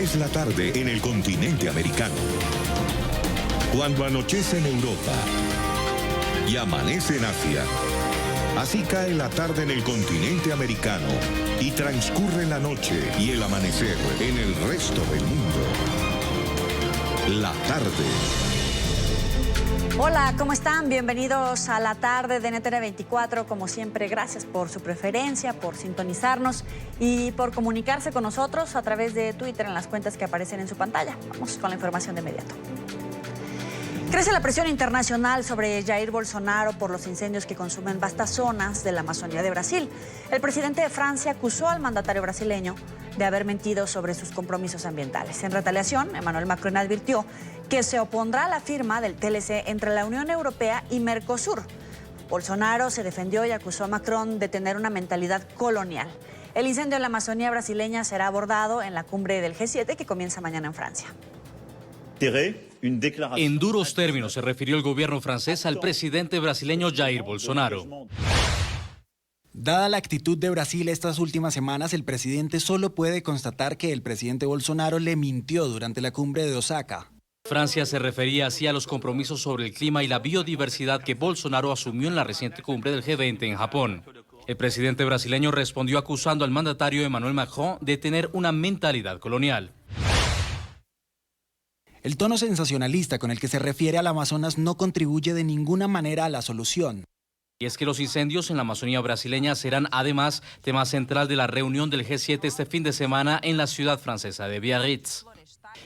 es la tarde en el continente americano. Cuando anochece en Europa y amanece en Asia, así cae la tarde en el continente americano y transcurre la noche y el amanecer en el resto del mundo. La tarde. Hola, ¿cómo están? Bienvenidos a la tarde de NTN 24. Como siempre, gracias por su preferencia, por sintonizarnos y por comunicarse con nosotros a través de Twitter en las cuentas que aparecen en su pantalla. Vamos con la información de inmediato. Crece la presión internacional sobre Jair Bolsonaro por los incendios que consumen vastas zonas de la Amazonía de Brasil. El presidente de Francia acusó al mandatario brasileño de haber mentido sobre sus compromisos ambientales. En retaliación, Emmanuel Macron advirtió que se opondrá a la firma del TLC entre la Unión Europea y Mercosur. Bolsonaro se defendió y acusó a Macron de tener una mentalidad colonial. El incendio en la Amazonía brasileña será abordado en la cumbre del G7 que comienza mañana en Francia. En duros términos se refirió el gobierno francés al presidente brasileño Jair Bolsonaro. Dada la actitud de Brasil estas últimas semanas, el presidente solo puede constatar que el presidente Bolsonaro le mintió durante la cumbre de Osaka. Francia se refería así a los compromisos sobre el clima y la biodiversidad que Bolsonaro asumió en la reciente cumbre del G20 en Japón. El presidente brasileño respondió acusando al mandatario Emmanuel Macron de tener una mentalidad colonial. El tono sensacionalista con el que se refiere al Amazonas no contribuye de ninguna manera a la solución. Y es que los incendios en la Amazonía brasileña serán además tema central de la reunión del G7 este fin de semana en la ciudad francesa de Biarritz.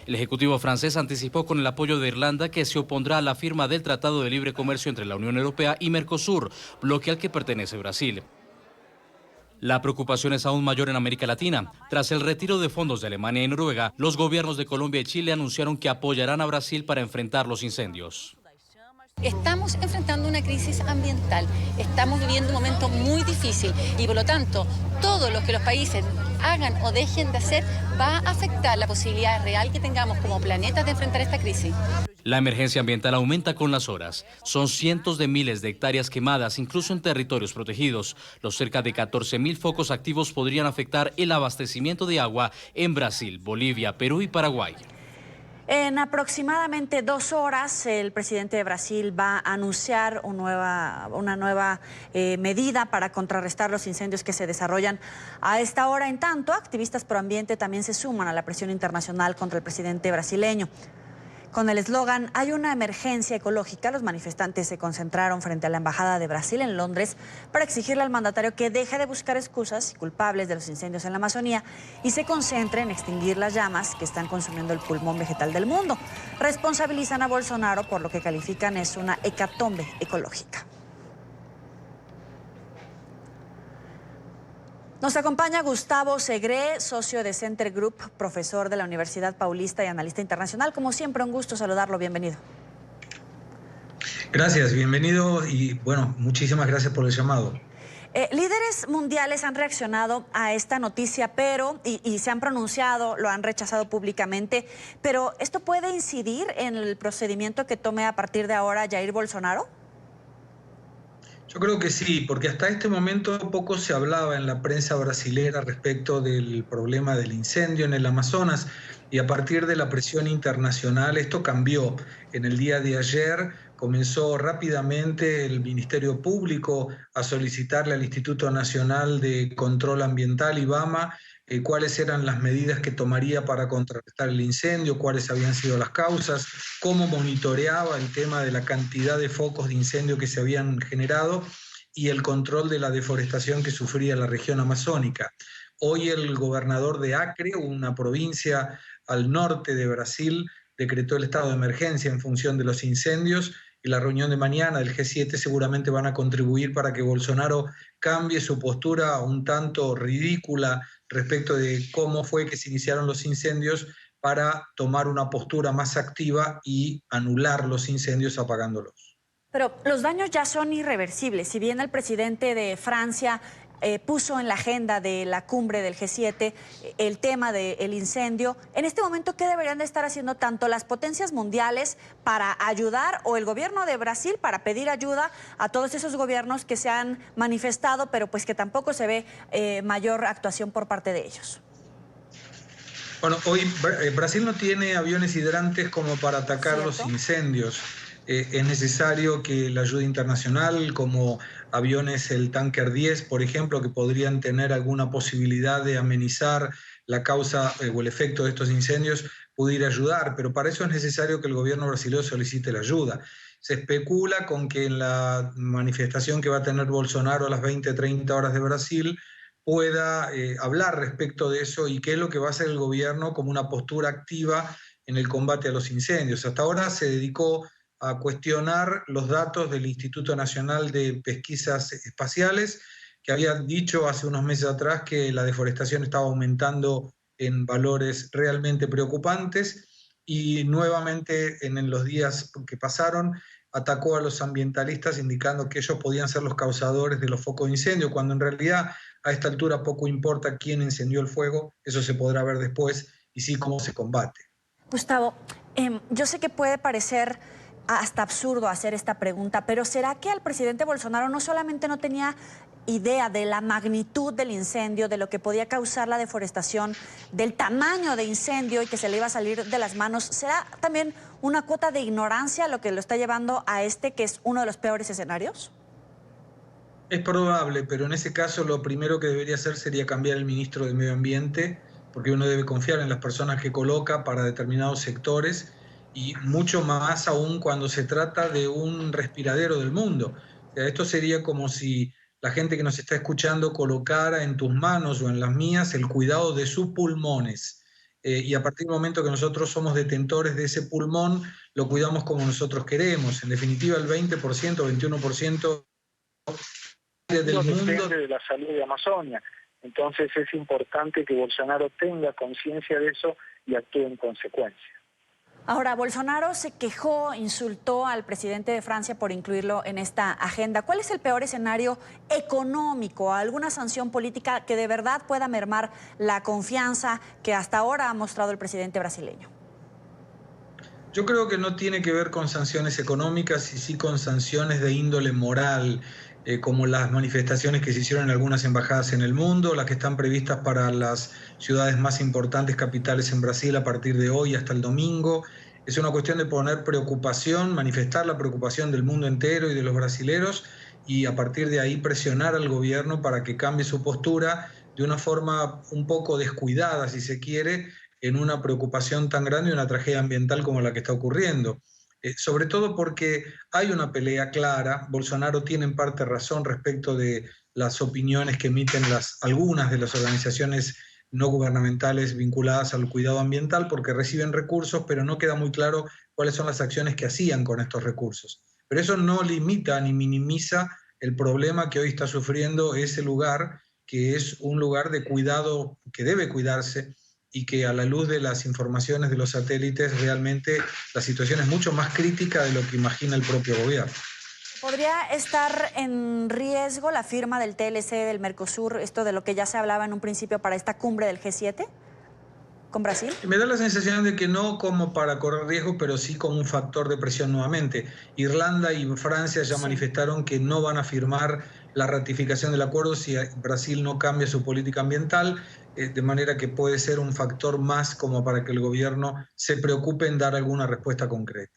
El ejecutivo francés anticipó con el apoyo de Irlanda que se opondrá a la firma del Tratado de Libre Comercio entre la Unión Europea y Mercosur, bloque al que pertenece Brasil. La preocupación es aún mayor en América Latina. Tras el retiro de fondos de Alemania y Noruega, los gobiernos de Colombia y Chile anunciaron que apoyarán a Brasil para enfrentar los incendios. Estamos enfrentando una crisis ambiental, estamos viviendo un momento muy difícil y por lo tanto todo lo que los países hagan o dejen de hacer va a afectar la posibilidad real que tengamos como planeta de enfrentar esta crisis. La emergencia ambiental aumenta con las horas. Son cientos de miles de hectáreas quemadas, incluso en territorios protegidos. Los cerca de 14.000 focos activos podrían afectar el abastecimiento de agua en Brasil, Bolivia, Perú y Paraguay. En aproximadamente 2 horas, el presidente de Brasil va a anunciar una nueva medida para contrarrestar los incendios que se desarrollan a esta hora. En tanto, activistas pro ambiente también se suman a la presión internacional contra el presidente brasileño. Con el eslogan "Hay una emergencia ecológica", los manifestantes se concentraron frente a la Embajada de Brasil en Londres para exigirle al mandatario que deje de buscar excusas y culpables de los incendios en la Amazonía y se concentre en extinguir las llamas que están consumiendo el pulmón vegetal del mundo. Responsabilizan a Bolsonaro por lo que califican es una hecatombe ecológica. Nos acompaña Gustavo Segre, socio de Center Group, profesor de la Universidad Paulista y analista internacional. Como siempre, un gusto saludarlo. Bienvenido. Gracias, bienvenido y bueno, muchísimas gracias por el llamado. Líderes mundiales han reaccionado a esta noticia, y se han pronunciado, lo han rechazado públicamente, pero ¿esto puede incidir en el procedimiento que tome a partir de ahora Jair Bolsonaro? Yo creo que sí, porque hasta este momento poco se hablaba en la prensa brasilera respecto del problema del incendio en el Amazonas y a partir de la presión internacional esto cambió. En el día de ayer comenzó rápidamente el Ministerio Público a solicitarle al Instituto Nacional de Control Ambiental, IBAMA, cuáles eran las medidas que tomaría para contrarrestar el incendio, cuáles habían sido las causas, cómo monitoreaba el tema de la cantidad de focos de incendio que se habían generado y el control de la deforestación que sufría la región amazónica. Hoy el gobernador de Acre, una provincia al norte de Brasil, decretó el estado de emergencia en función de los incendios y la reunión de mañana del G7 seguramente van a contribuir para que Bolsonaro cambie su postura un tanto ridícula respecto de cómo fue que se iniciaron los incendios para tomar una postura más activa y anular los incendios apagándolos. Pero los daños ya son irreversibles. Si bien el presidente de Francia puso en la agenda de la cumbre del G7 el tema del incendio. En este momento, ¿qué deberían de estar haciendo tanto las potencias mundiales para ayudar o el gobierno de Brasil para pedir ayuda a todos esos gobiernos que se han manifestado, pero pues que tampoco se ve mayor actuación por parte de ellos? Bueno, hoy Brasil no tiene aviones hidrantes como para atacar los incendios. Es necesario que la ayuda internacional, como aviones, el Tanker 10, por ejemplo, que podrían tener alguna posibilidad de amenizar la causa o el efecto de estos incendios, pudiera ayudar, pero para eso es necesario que el gobierno brasileño solicite la ayuda. Se especula con que en la manifestación que va a tener Bolsonaro a las 20-30 horas de Brasil pueda hablar respecto de eso y qué es lo que va a hacer el gobierno como una postura activa en el combate a los incendios. Hasta ahora se dedicó a cuestionar los datos del Instituto Nacional de Pesquisas Espaciales, que había dicho hace unos meses atrás que la deforestación estaba aumentando en valores realmente preocupantes, y nuevamente en los días que pasaron atacó a los ambientalistas indicando que ellos podían ser los causadores de los focos de incendio, cuando en realidad a esta altura poco importa quién encendió el fuego, eso se podrá ver después, y sí cómo se combate. Gustavo, yo sé que puede parecer hasta absurdo hacer esta pregunta, pero ¿será que el presidente Bolsonaro no solamente no tenía idea de la magnitud del incendio, de lo que podía causar la deforestación, del tamaño de incendio y que se le iba a salir de las manos? ¿Será también una cuota de ignorancia lo que lo está llevando a que es uno de los peores escenarios? Es probable, pero en ese caso lo primero que debería hacer sería cambiar el ministro de Medio Ambiente, porque uno debe confiar en las personas que coloca para determinados sectores, y mucho más aún cuando se trata de un respiradero del mundo. O sea, esto sería como si la gente que nos está escuchando colocara en tus manos o en las mías el cuidado de sus pulmones. Y a partir del momento que nosotros somos detentores de ese pulmón, lo cuidamos como nosotros queremos. En definitiva, el 20%, 21% del mundo depende de la salud de Amazonia. Entonces es importante que Bolsonaro tenga conciencia de eso y actúe en consecuencia. Ahora, Bolsonaro se quejó, insultó al presidente de Francia por incluirlo en esta agenda. ¿Cuál es el peor escenario económico? ¿Alguna sanción política que de verdad pueda mermar la confianza que hasta ahora ha mostrado el presidente brasileño? Yo creo que no tiene que ver con sanciones económicas y sí con sanciones de índole moral, como las manifestaciones que se hicieron en algunas embajadas en el mundo, las que están previstas para las ciudades más importantes capitales en Brasil a partir de hoy hasta el domingo. Es una cuestión de poner preocupación, manifestar la preocupación del mundo entero y de los brasileros, y a partir de ahí presionar al gobierno para que cambie su postura de una forma un poco descuidada, si se quiere, en una preocupación tan grande y una tragedia ambiental como la que está ocurriendo. Sobre todo porque hay una pelea clara. Bolsonaro tiene en parte razón respecto de las opiniones que emiten algunas de las organizaciones no gubernamentales vinculadas al cuidado ambiental, porque reciben recursos, pero no queda muy claro cuáles son las acciones que hacían con estos recursos. Pero eso no limita ni minimiza el problema que hoy está sufriendo ese lugar, que es un lugar de cuidado que debe cuidarse, y que a la luz de las informaciones de los satélites realmente la situación es mucho más crítica de lo que imagina el propio gobierno. ¿Podría estar en riesgo la firma del TLC, del Mercosur, esto de lo que ya se hablaba en un principio para esta cumbre del G7 con Brasil? Me da la sensación de que no como para correr riesgo, pero sí como un factor de presión nuevamente. Irlanda y Francia ya manifestaron que no van a firmar la ratificación del acuerdo si Brasil no cambia su política ambiental, de manera que puede ser un factor más como para que el gobierno se preocupe en dar alguna respuesta concreta.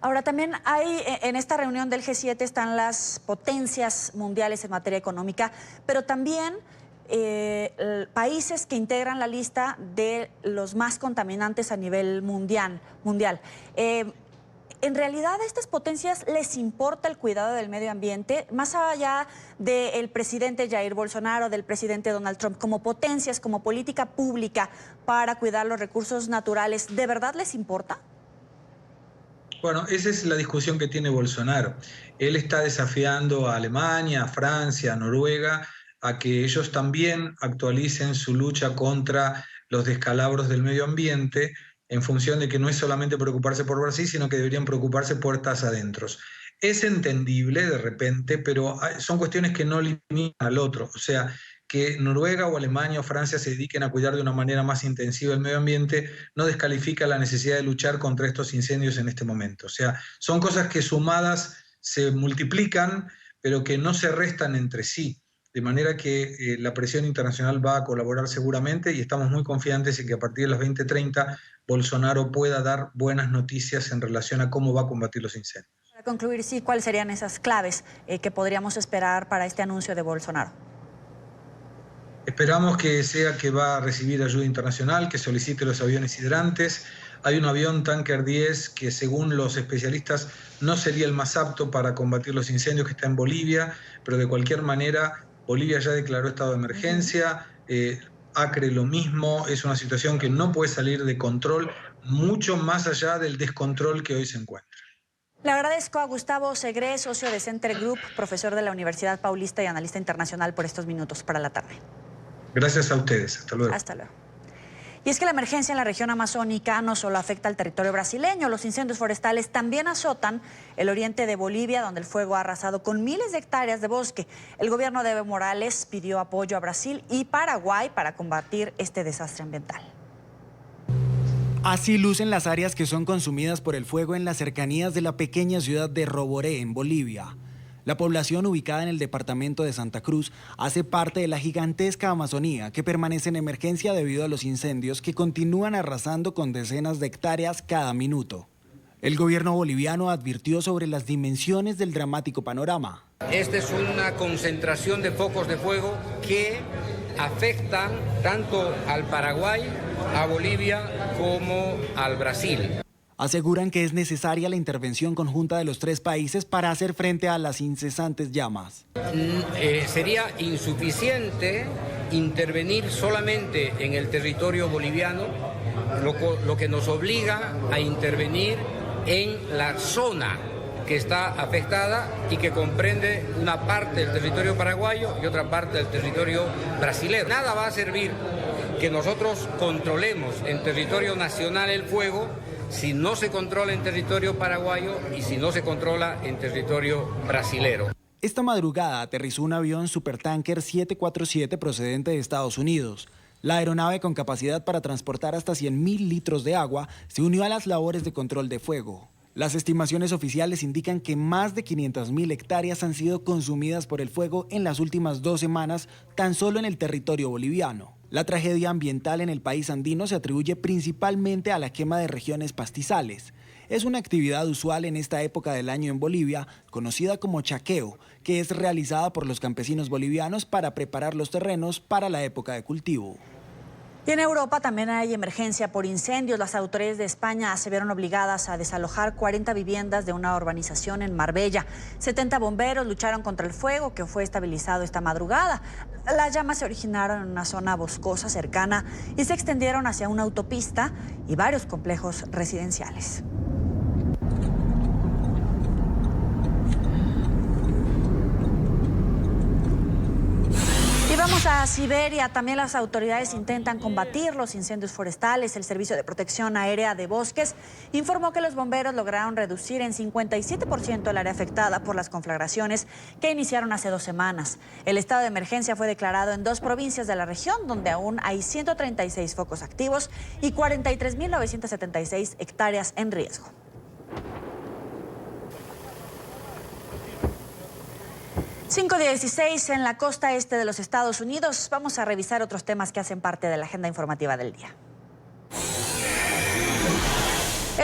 Ahora, también hay, en esta reunión del G7 están las potencias mundiales en materia económica, pero también países que integran la lista de los más contaminantes a nivel mundial. ¿En realidad a estas potencias les importa el cuidado del medio ambiente? Más allá del presidente Jair Bolsonaro, del presidente Donald Trump, como potencias, como política pública para cuidar los recursos naturales, ¿de verdad les importa? Bueno, esa es la discusión que tiene Bolsonaro. Él está desafiando a Alemania, a Francia, a Noruega, a que ellos también actualicen su lucha contra los descalabros del medio ambiente, en función de que no es solamente preocuparse por Brasil, sino que deberían preocuparse puertas adentro. Es entendible de repente, pero son cuestiones que no limitan al otro. O sea, que Noruega o Alemania o Francia se dediquen a cuidar de una manera más intensiva el medio ambiente no descalifica la necesidad de luchar contra estos incendios en este momento. O sea, son cosas que sumadas se multiplican, pero que no se restan entre sí. de manera que la presión internacional va a colaborar seguramente y estamos muy confiantes en que a partir de las 20:30 Bolsonaro pueda dar buenas noticias en relación a cómo va a combatir los incendios. Para concluir, sí, ¿cuáles serían esas claves que podríamos esperar para este anuncio de Bolsonaro? Esperamos que sea que va a recibir ayuda internacional, que solicite los aviones hidrantes. Hay un avión Tanker 10 que según los especialistas no sería el más apto para combatir los incendios, que está en Bolivia, pero de cualquier manera Bolivia ya declaró estado de emergencia, Acre lo mismo, es una situación que no puede salir de control, mucho más allá del descontrol que hoy se encuentra. Le agradezco a Gustavo Segre, socio de Center Group, profesor de la Universidad Paulista y analista internacional, por estos minutos para la tarde. Gracias a ustedes. Hasta luego. Hasta luego. Y es que la emergencia en la región amazónica no solo afecta al territorio brasileño, los incendios forestales también azotan el oriente de Bolivia, donde el fuego ha arrasado con miles de hectáreas de bosque. El gobierno de Evo Morales pidió apoyo a Brasil y Paraguay para combatir este desastre ambiental. Así lucen las áreas que son consumidas por el fuego en las cercanías de la pequeña ciudad de Roboré, en Bolivia. La población ubicada en el departamento de Santa Cruz hace parte de la gigantesca Amazonía que permanece en emergencia debido a los incendios que continúan arrasando con decenas de hectáreas cada minuto. El gobierno boliviano advirtió sobre las dimensiones del dramático panorama. Esta es una concentración de focos de fuego que afectan tanto al Paraguay, a Bolivia como al Brasil. Aseguran que es necesaria la intervención conjunta de los tres países para hacer frente a las incesantes llamas. Sería insuficiente intervenir solamente en el territorio boliviano, lo que nos obliga a intervenir en la zona que está afectada y que comprende una parte del territorio paraguayo y otra parte del territorio brasilero. Nada va a servir que nosotros controlemos en territorio nacional el fuego si no se controla en territorio paraguayo y si no se controla en territorio brasilero. Esta madrugada aterrizó un avión supertanker 747 procedente de Estados Unidos. La aeronave, con capacidad para transportar hasta 100.000 litros de agua, se unió a las labores de control de fuego. Las estimaciones oficiales indican que más de 500.000 hectáreas han sido consumidas por el fuego en las últimas 2 semanas, tan solo en el territorio boliviano. La tragedia ambiental en el país andino se atribuye principalmente a la quema de regiones pastizales. Es una actividad usual en esta época del año en Bolivia, conocida como chaqueo, que es realizada por los campesinos bolivianos para preparar los terrenos para la época de cultivo. Y en Europa también hay emergencia por incendios. Las autoridades de España se vieron obligadas a desalojar 40 viviendas de una urbanización en Marbella. 70 bomberos lucharon contra el fuego, que fue estabilizado esta madrugada. Las llamas se originaron en una zona boscosa cercana y se extendieron hacia una autopista y varios complejos residenciales. Vamos a Siberia. También las autoridades intentan combatir los incendios forestales. El Servicio de Protección Aérea de Bosques informó que los bomberos lograron reducir en 57% el área afectada por las conflagraciones que iniciaron hace 2 semanas. El estado de emergencia fue declarado en 2 provincias de la región, donde aún hay 136 focos activos y 43.976 hectáreas en riesgo. (5:16) en la costa este de los Estados Unidos. Vamos a revisar otros temas que hacen parte de la agenda informativa del día.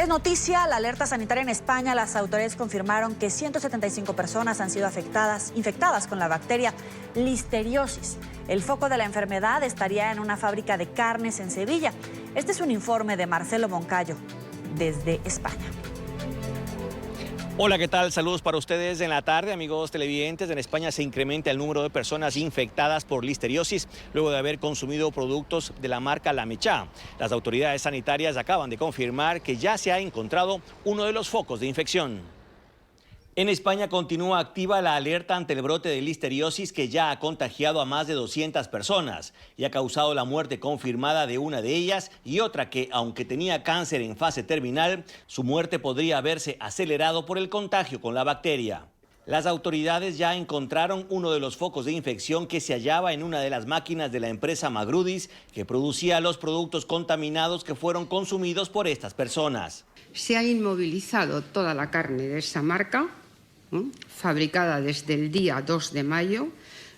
Es noticia la alerta sanitaria en España. Las autoridades confirmaron que 175 personas han sido infectadas con la bacteria listeriosis. El foco de la enfermedad estaría en una fábrica de carnes en Sevilla. Este es un informe de Marcelo Moncayo desde España. Hola, ¿qué tal? Saludos para ustedes en la tarde, amigos televidentes. En España se incrementa el número de personas infectadas por listeriosis luego de haber consumido productos de la marca La Mechá. Las autoridades sanitarias acaban de confirmar que ya se ha encontrado uno de los focos de infección. En España continúa activa la alerta ante el brote de listeriosis que ya ha contagiado a más de 200 personas y ha causado la muerte confirmada de una de ellas y otra que, aunque tenía cáncer en fase terminal, su muerte podría haberse acelerado por el contagio con la bacteria. Las autoridades ya encontraron uno de los focos de infección que se hallaba en una de las máquinas de la empresa Magrudis que producía los productos contaminados que fueron consumidos por estas personas. Se ha inmovilizado toda la carne de esa marca, fabricada desde el día 2 de mayo,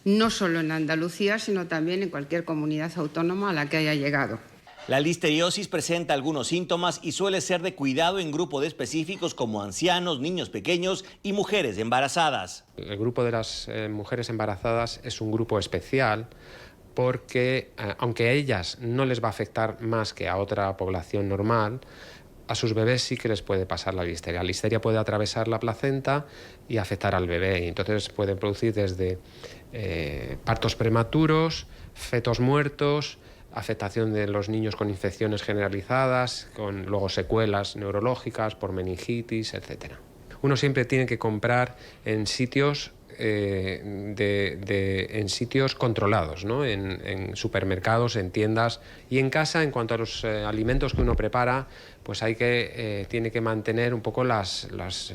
no solo en Andalucía, sino también en cualquier comunidad autónoma a la que haya llegado. La listeriosis presenta algunos síntomas y suele ser de cuidado en grupos específicos como ancianos, niños pequeños y mujeres embarazadas. El grupo de las mujeres embarazadas es un grupo especial porque, aunque a ellas no les va a afectar más que a otra población normal, a sus bebés sí que les puede pasar la listeria. La listeria puede atravesar la placenta y afectar al bebé. Y entonces pueden producir desde partos prematuros, fetos muertos, afectación de los niños con infecciones generalizadas, con luego secuelas neurológicas por meningitis, etc. Uno siempre tiene que comprar en sitios en sitios controlados, ¿no? En supermercados, en tiendas y en casa. En cuanto a los alimentos que uno prepara, pues tiene que mantener un poco los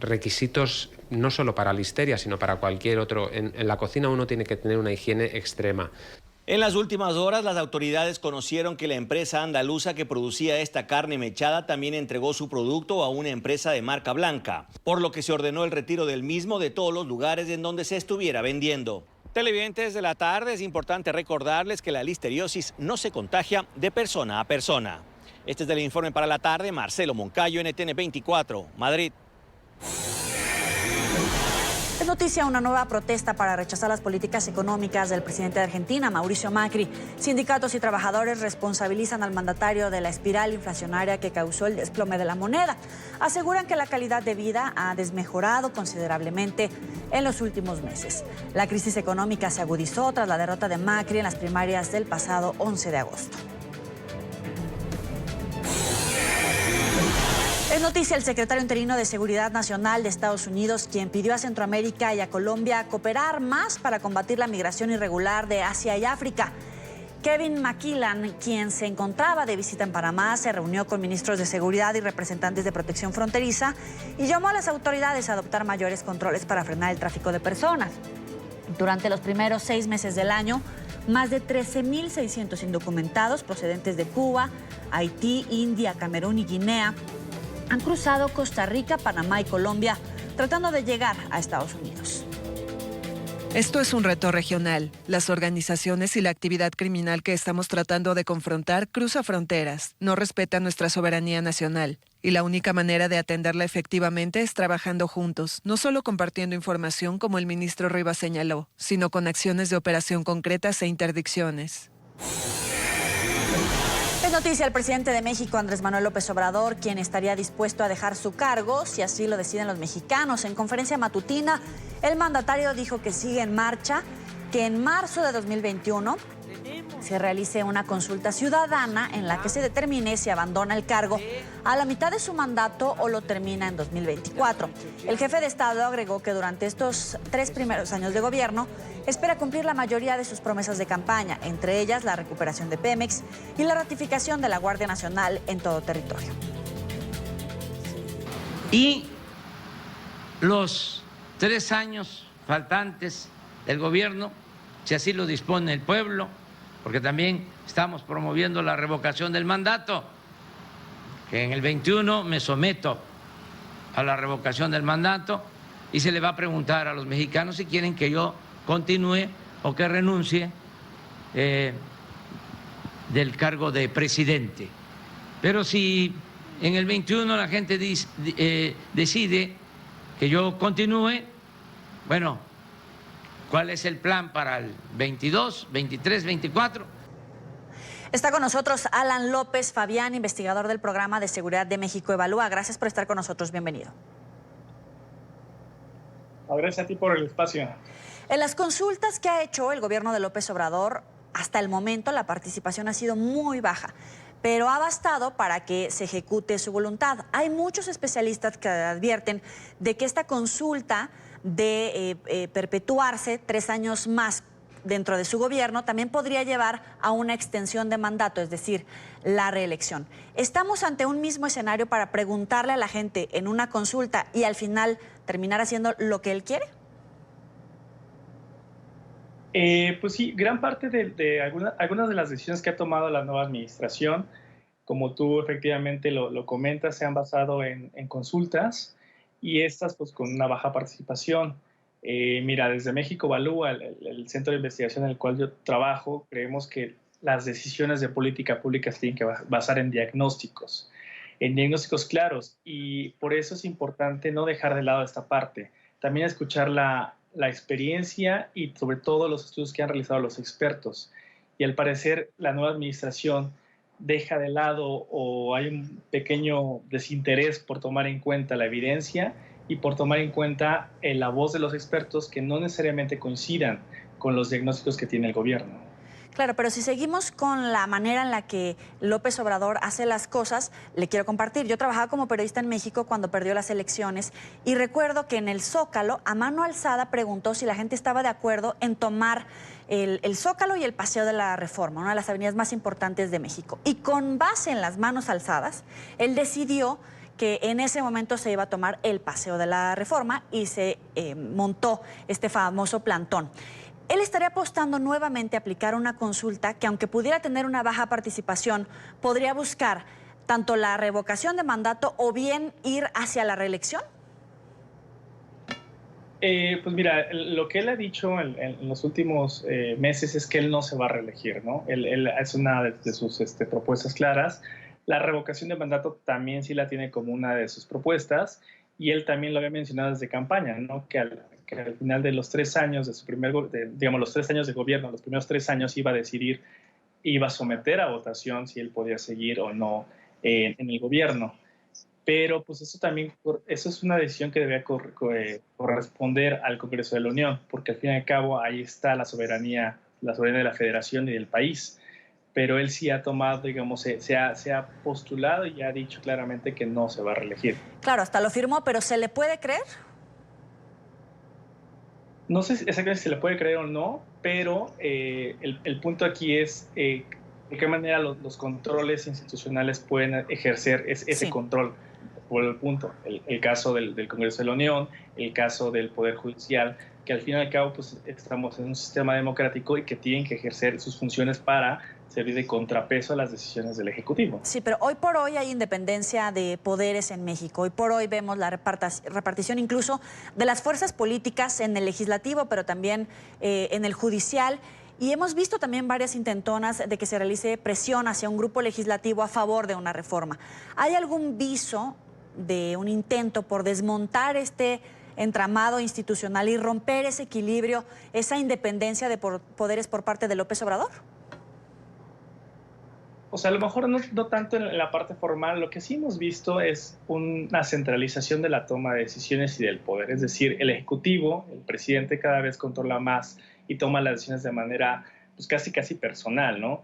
requisitos, no solo para listeria, sino para cualquier otro. En la cocina uno tiene que tener una higiene extrema. En las últimas horas, las autoridades conocieron que la empresa andaluza que producía esta carne mechada también entregó su producto a una empresa de marca blanca, por lo que se ordenó el retiro del mismo de todos los lugares en donde se estuviera vendiendo. Televidentes de la tarde, es importante recordarles que la listeriosis no se contagia de persona a persona. Este es el informe para la tarde, Marcelo Moncayo, NTN 24, Madrid. Es noticia una nueva protesta para rechazar las políticas económicas del presidente de Argentina, Mauricio Macri. Sindicatos y trabajadores responsabilizan al mandatario de la espiral inflacionaria que causó el desplome de la moneda. Aseguran que la calidad de vida ha desmejorado considerablemente en los últimos meses. La crisis económica se agudizó tras la derrota de Macri en las primarias del pasado 11 de agosto. Es noticia el secretario interino de Seguridad Nacional de Estados Unidos, quien pidió a Centroamérica y a Colombia cooperar más para combatir la migración irregular de Asia y África. Kevin McKillan, quien se encontraba de visita en Panamá, se reunió con ministros de seguridad y representantes de protección fronteriza y llamó a las autoridades a adoptar mayores controles para frenar el tráfico de personas. Durante los primeros 6 meses del año, más de 13.600 indocumentados procedentes de Cuba, Haití, India, Camerún y Guinea han cruzado Costa Rica, Panamá y Colombia tratando de llegar a Estados Unidos. Esto es un reto regional. Las organizaciones y la actividad criminal que estamos tratando de confrontar cruza fronteras, no respeta nuestra soberanía nacional. Y la única manera de atenderla efectivamente es trabajando juntos, no solo compartiendo información como el ministro Rivas señaló, sino con acciones de operación concretas e interdicciones. Es noticia el presidente de México, Andrés Manuel López Obrador, quien estaría dispuesto a dejar su cargo si así lo deciden los mexicanos. En conferencia matutina, el mandatario dijo que sigue en marcha, que en marzo de 2021 se realice una consulta ciudadana en la que se determine si abandona el cargo a la mitad de su mandato o lo termina en 2024. El jefe de Estado agregó que durante estos 3 primeros años de gobierno espera cumplir la mayoría de sus promesas de campaña, entre ellas la recuperación de Pemex y la ratificación de la Guardia Nacional en todo territorio. Y los 3 años faltantes del gobierno, si así lo dispone el pueblo, porque también estamos promoviendo la revocación del mandato, que en el 21 me someto a la revocación del mandato y se le va a preguntar a los mexicanos si quieren que yo continúe o que renuncie del cargo de presidente. Pero si en el 21 la gente decide que yo continúe, bueno, ¿cuál es el plan para el 22, 23, 24? Está con nosotros Alan López Fabián, investigador del Programa de Seguridad de México Evalúa. Gracias por estar con nosotros. Bienvenido. Gracias a ti por el espacio. En las consultas que ha hecho el gobierno de López Obrador, hasta el momento la participación ha sido muy baja, pero ha bastado para que se ejecute su voluntad. Hay muchos especialistas que advierten de que esta consulta de perpetuarse 3 años más dentro de su gobierno también podría llevar a una extensión de mandato, es decir, la reelección. ¿Estamos ante un mismo escenario para preguntarle a la gente en una consulta y al final terminar haciendo lo que él quiere? Pues sí, gran parte de algunas de las decisiones que ha tomado la nueva administración, como tú efectivamente lo comentas, se han basado en consultas y estas pues con una baja participación. Mira, desde México Evalúa, el centro de investigación en el cual yo trabajo, creemos que las decisiones de política pública se tienen que basar en diagnósticos claros, y por eso es importante no dejar de lado esta parte. También escuchar la experiencia y sobre todo los estudios que han realizado los expertos. Y al parecer la nueva administración deja de lado o hay un pequeño desinterés por tomar en cuenta la evidencia y por tomar en cuenta la voz de los expertos que no necesariamente coincidan con los diagnósticos que tiene el gobierno. Claro, pero si seguimos con la manera en la que López Obrador hace las cosas, le quiero compartir. Yo trabajaba como periodista en México cuando perdió las elecciones y recuerdo que en el Zócalo, a mano alzada, preguntó si la gente estaba de acuerdo en tomar el Zócalo y el Paseo de la Reforma, una de las avenidas más importantes de México. Y con base en las manos alzadas, él decidió que en ese momento se iba a tomar el Paseo de la Reforma y se montó este famoso plantón. Él estaría apostando nuevamente a aplicar una consulta que, aunque pudiera tener una baja participación, podría buscar tanto la revocación de mandato o bien ir hacia la reelección. Pues mira, lo que él ha dicho en los últimos meses es que él no se va a reelegir, ¿no? Él es una de sus propuestas claras. La revocación de mandato también sí la tiene como una de sus propuestas, y él también lo había mencionado desde campaña, ¿no? Que al final de los 3 años de su los 3 años de gobierno, los primeros 3 años iba a decidir, iba a someter a votación si él podía seguir o no en el gobierno. Pero pues eso es una decisión que debe corresponder al Congreso de la Unión, porque al fin y al cabo ahí está la soberanía de la Federación y del país. Pero él sí ha tomado, digamos, se ha postulado y ha dicho claramente que no se va a reelegir. Claro, hasta lo firmó, pero ¿se le puede creer? No sé exactamente si se le puede creer o no, pero el punto aquí es de qué manera los controles institucionales pueden ejercer ese control. Por el punto, el caso del Congreso de la Unión, el caso del Poder Judicial, que al fin y al cabo pues, estamos en un sistema democrático y que tienen que ejercer sus funciones para servir de contrapeso a las decisiones del Ejecutivo. Sí, pero hoy por hoy hay independencia de poderes en México. Hoy por hoy vemos la repartición incluso de las fuerzas políticas en el legislativo, pero también en el judicial. Y hemos visto también varias intentonas de que se realice presión hacia un grupo legislativo a favor de una reforma. ¿Hay algún viso de un intento por desmontar este entramado institucional y romper ese equilibrio, esa independencia de poderes por parte de López Obrador? O sea, a lo mejor no tanto en la parte formal. Lo que sí hemos visto es una centralización de la toma de decisiones y del poder. Es decir, el Ejecutivo, el presidente, cada vez controla más y toma las decisiones de manera pues, casi personal, ¿no?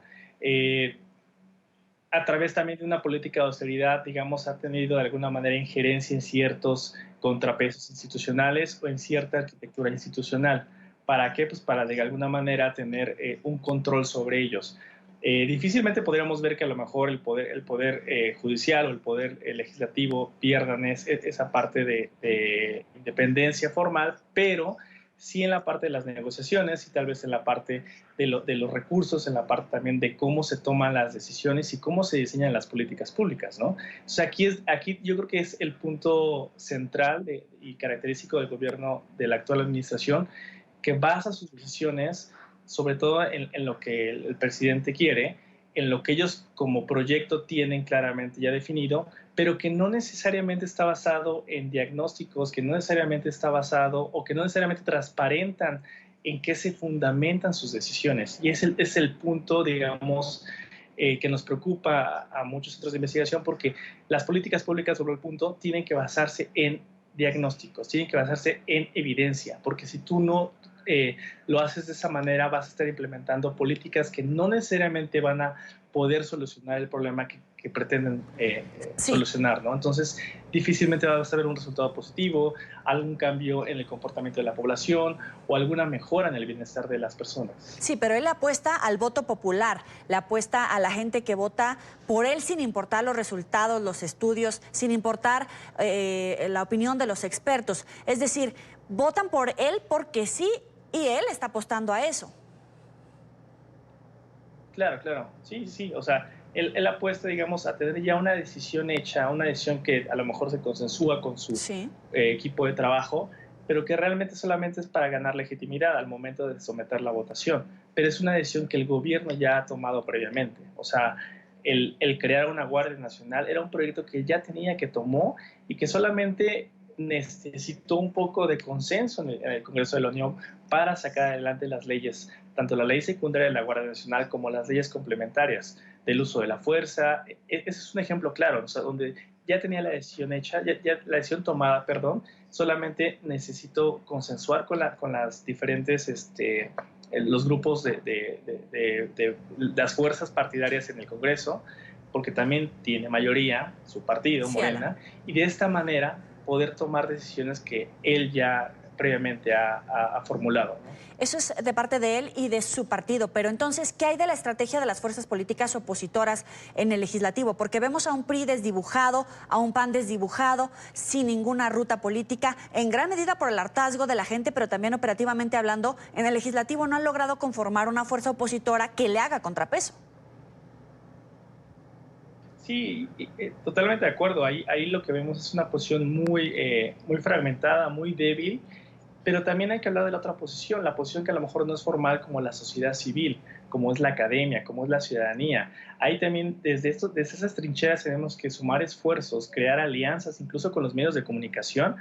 A través también de una política de austeridad, digamos, ha tenido de alguna manera injerencia en ciertos contrapesos institucionales o en cierta arquitectura institucional. ¿Para qué? Pues para de alguna manera tener un control sobre ellos. Difícilmente podríamos ver que a lo mejor el poder judicial o el poder legislativo pierdan esa parte de independencia formal, pero sí en la parte de las negociaciones y tal vez en la parte de los recursos, en la parte también de cómo se toman las decisiones y cómo se diseñan las políticas públicas, ¿no? O sea, aquí yo creo que es el punto central y característico del gobierno de la actual administración, que basa sus decisiones sobre todo en lo que el presidente quiere, en lo que ellos como proyecto tienen claramente ya definido, pero que no necesariamente está basado en diagnósticos, que no necesariamente está basado o que no necesariamente transparentan en qué se fundamentan sus decisiones. Y es el punto, digamos, que nos preocupa a muchos centros de investigación, porque las políticas públicas sobre el punto tienen que basarse en diagnósticos, tienen que basarse en evidencia, porque si tú no lo haces de esa manera, vas a estar implementando políticas que no necesariamente van a poder solucionar el problema que pretenden solucionar, ¿no? Entonces, difícilmente vas a ver un resultado positivo, algún cambio en el comportamiento de la población o alguna mejora en el bienestar de las personas. Sí, pero él apuesta al voto popular, le apuesta a la gente que vota por él sin importar los resultados, los estudios, sin importar la opinión de los expertos. Es decir, votan por él porque sí, y él está apostando a eso. Claro. Sí. O sea, él apuesta, digamos, a tener ya una decisión hecha, una decisión que a lo mejor se consensúa con su equipo de trabajo, pero que realmente solamente es para ganar legitimidad al momento de someter la votación. Pero es una decisión que el gobierno ya ha tomado previamente. O sea, el crear una Guardia Nacional era un proyecto que ya tenía, que tomó y que solamente necesitó un poco de consenso en el Congreso de la Unión para sacar adelante las leyes, tanto la ley secundaria de la Guardia Nacional como las leyes complementarias del uso de la fuerza. Ese es un ejemplo claro, o sea, donde ya tenía la decisión hecha, ya la decisión tomada, perdón, solamente necesito consensuar con las diferentes, los grupos de las fuerzas partidarias en el Congreso, porque también tiene mayoría su partido, Morena, y de esta manera poder tomar decisiones que él ya previamente ha formulado, ¿no? Eso es de parte de él y de su partido, pero entonces, ¿qué hay de la estrategia de las fuerzas políticas opositoras en el legislativo? Porque vemos a un PRI desdibujado, a un PAN desdibujado, sin ninguna ruta política, en gran medida por el hartazgo de la gente, pero también operativamente hablando, en el legislativo no han logrado conformar una fuerza opositora que le haga contrapeso. Sí, totalmente de acuerdo. Ahí lo que vemos es una posición muy fragmentada, muy débil, pero también hay que hablar de la otra posición, la posición que a lo mejor no es formal, como la sociedad civil, como es la academia, como es la ciudadanía. Ahí también, desde esas trincheras tenemos que sumar esfuerzos, crear alianzas, incluso con los medios de comunicación,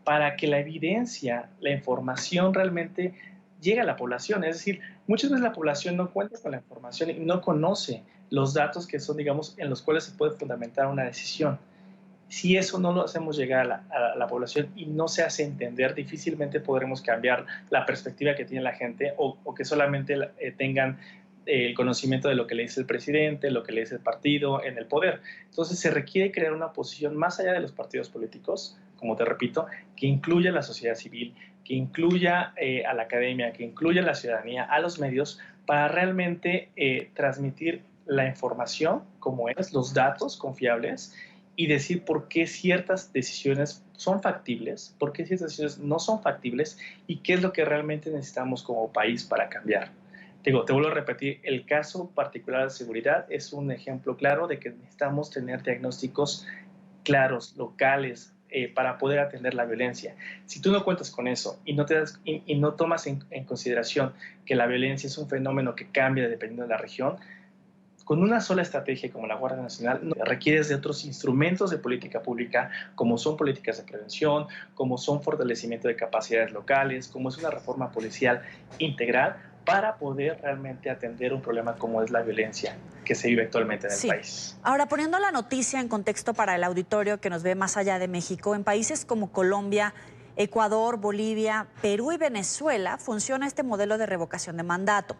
para que la evidencia, la información realmente llegue a la población. Es decir, muchas veces la población no cuenta con la información y no conoce los datos que son, digamos, en los cuales se puede fundamentar una decisión. Si eso no lo hacemos llegar a la población y no se hace entender, difícilmente podremos cambiar la perspectiva que tiene la gente o que solamente tengan el conocimiento de lo que le dice el presidente, lo que le dice el partido en el poder. Entonces se requiere crear una posición más allá de los partidos políticos, como te repito, que incluya a la sociedad civil, que incluya a la academia, que incluya a la ciudadanía, a los medios, para realmente transmitir la información como es, los datos confiables, y decir por qué ciertas decisiones son factibles, por qué ciertas decisiones no son factibles y qué es lo que realmente necesitamos como país para cambiar. Te vuelvo a repetir, el caso particular de seguridad es un ejemplo claro de que necesitamos tener diagnósticos claros, locales, para poder atender la violencia. Si tú no cuentas con eso y no tomas en consideración que la violencia es un fenómeno que cambia dependiendo de la región, con una sola estrategia como la Guardia Nacional requieres de otros instrumentos de política pública, como son políticas de prevención, como son fortalecimiento de capacidades locales, como es una reforma policial integral para poder realmente atender un problema como es la violencia que se vive actualmente en el país. Ahora, poniendo la noticia en contexto para el auditorio que nos ve más allá de México, en países como Colombia, Ecuador, Bolivia, Perú y Venezuela funciona este modelo de revocación de mandato.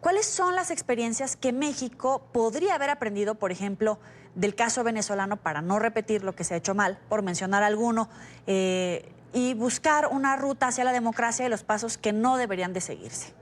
¿Cuáles son las experiencias que México podría haber aprendido, por ejemplo, del caso venezolano para no repetir lo que se ha hecho mal, por mencionar alguno, y buscar una ruta hacia la democracia y los pasos que no deberían de seguirse?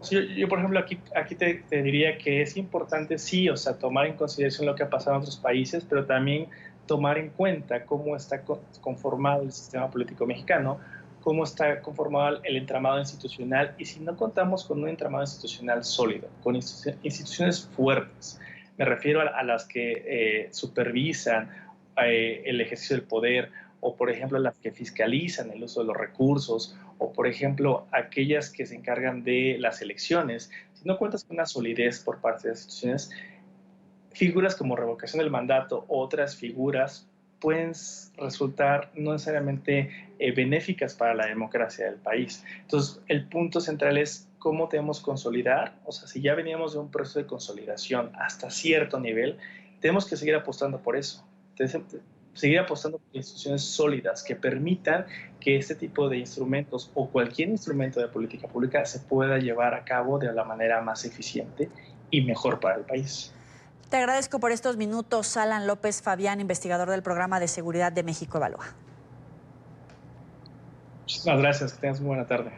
Yo por ejemplo, aquí te diría que es importante, sí, o sea, tomar en consideración lo que ha pasado en otros países, pero también tomar en cuenta cómo está conformado el sistema político mexicano, cómo está conformado el entramado institucional, y si no contamos con un entramado institucional sólido, con instituciones fuertes, me refiero a las que supervisan el ejercicio del poder, o por ejemplo las que fiscalizan el uso de los recursos, o por ejemplo aquellas que se encargan de las elecciones. Si no cuentas con una solidez por parte de las instituciones, figuras como revocación del mandato, otras figuras pueden resultar no necesariamente benéficas para la democracia del país. Entonces, el punto central es cómo debemos consolidar. O sea, si ya veníamos de un proceso de consolidación hasta cierto nivel, tenemos que seguir apostando por eso. Seguir apostando por instituciones sólidas que permitan que este tipo de instrumentos o cualquier instrumento de política pública se pueda llevar a cabo de la manera más eficiente y mejor para el país. Te agradezco por estos minutos, Alan López Fabián, investigador del Programa de Seguridad de México Evalúa. Muchísimas gracias, que tengas muy buena tarde.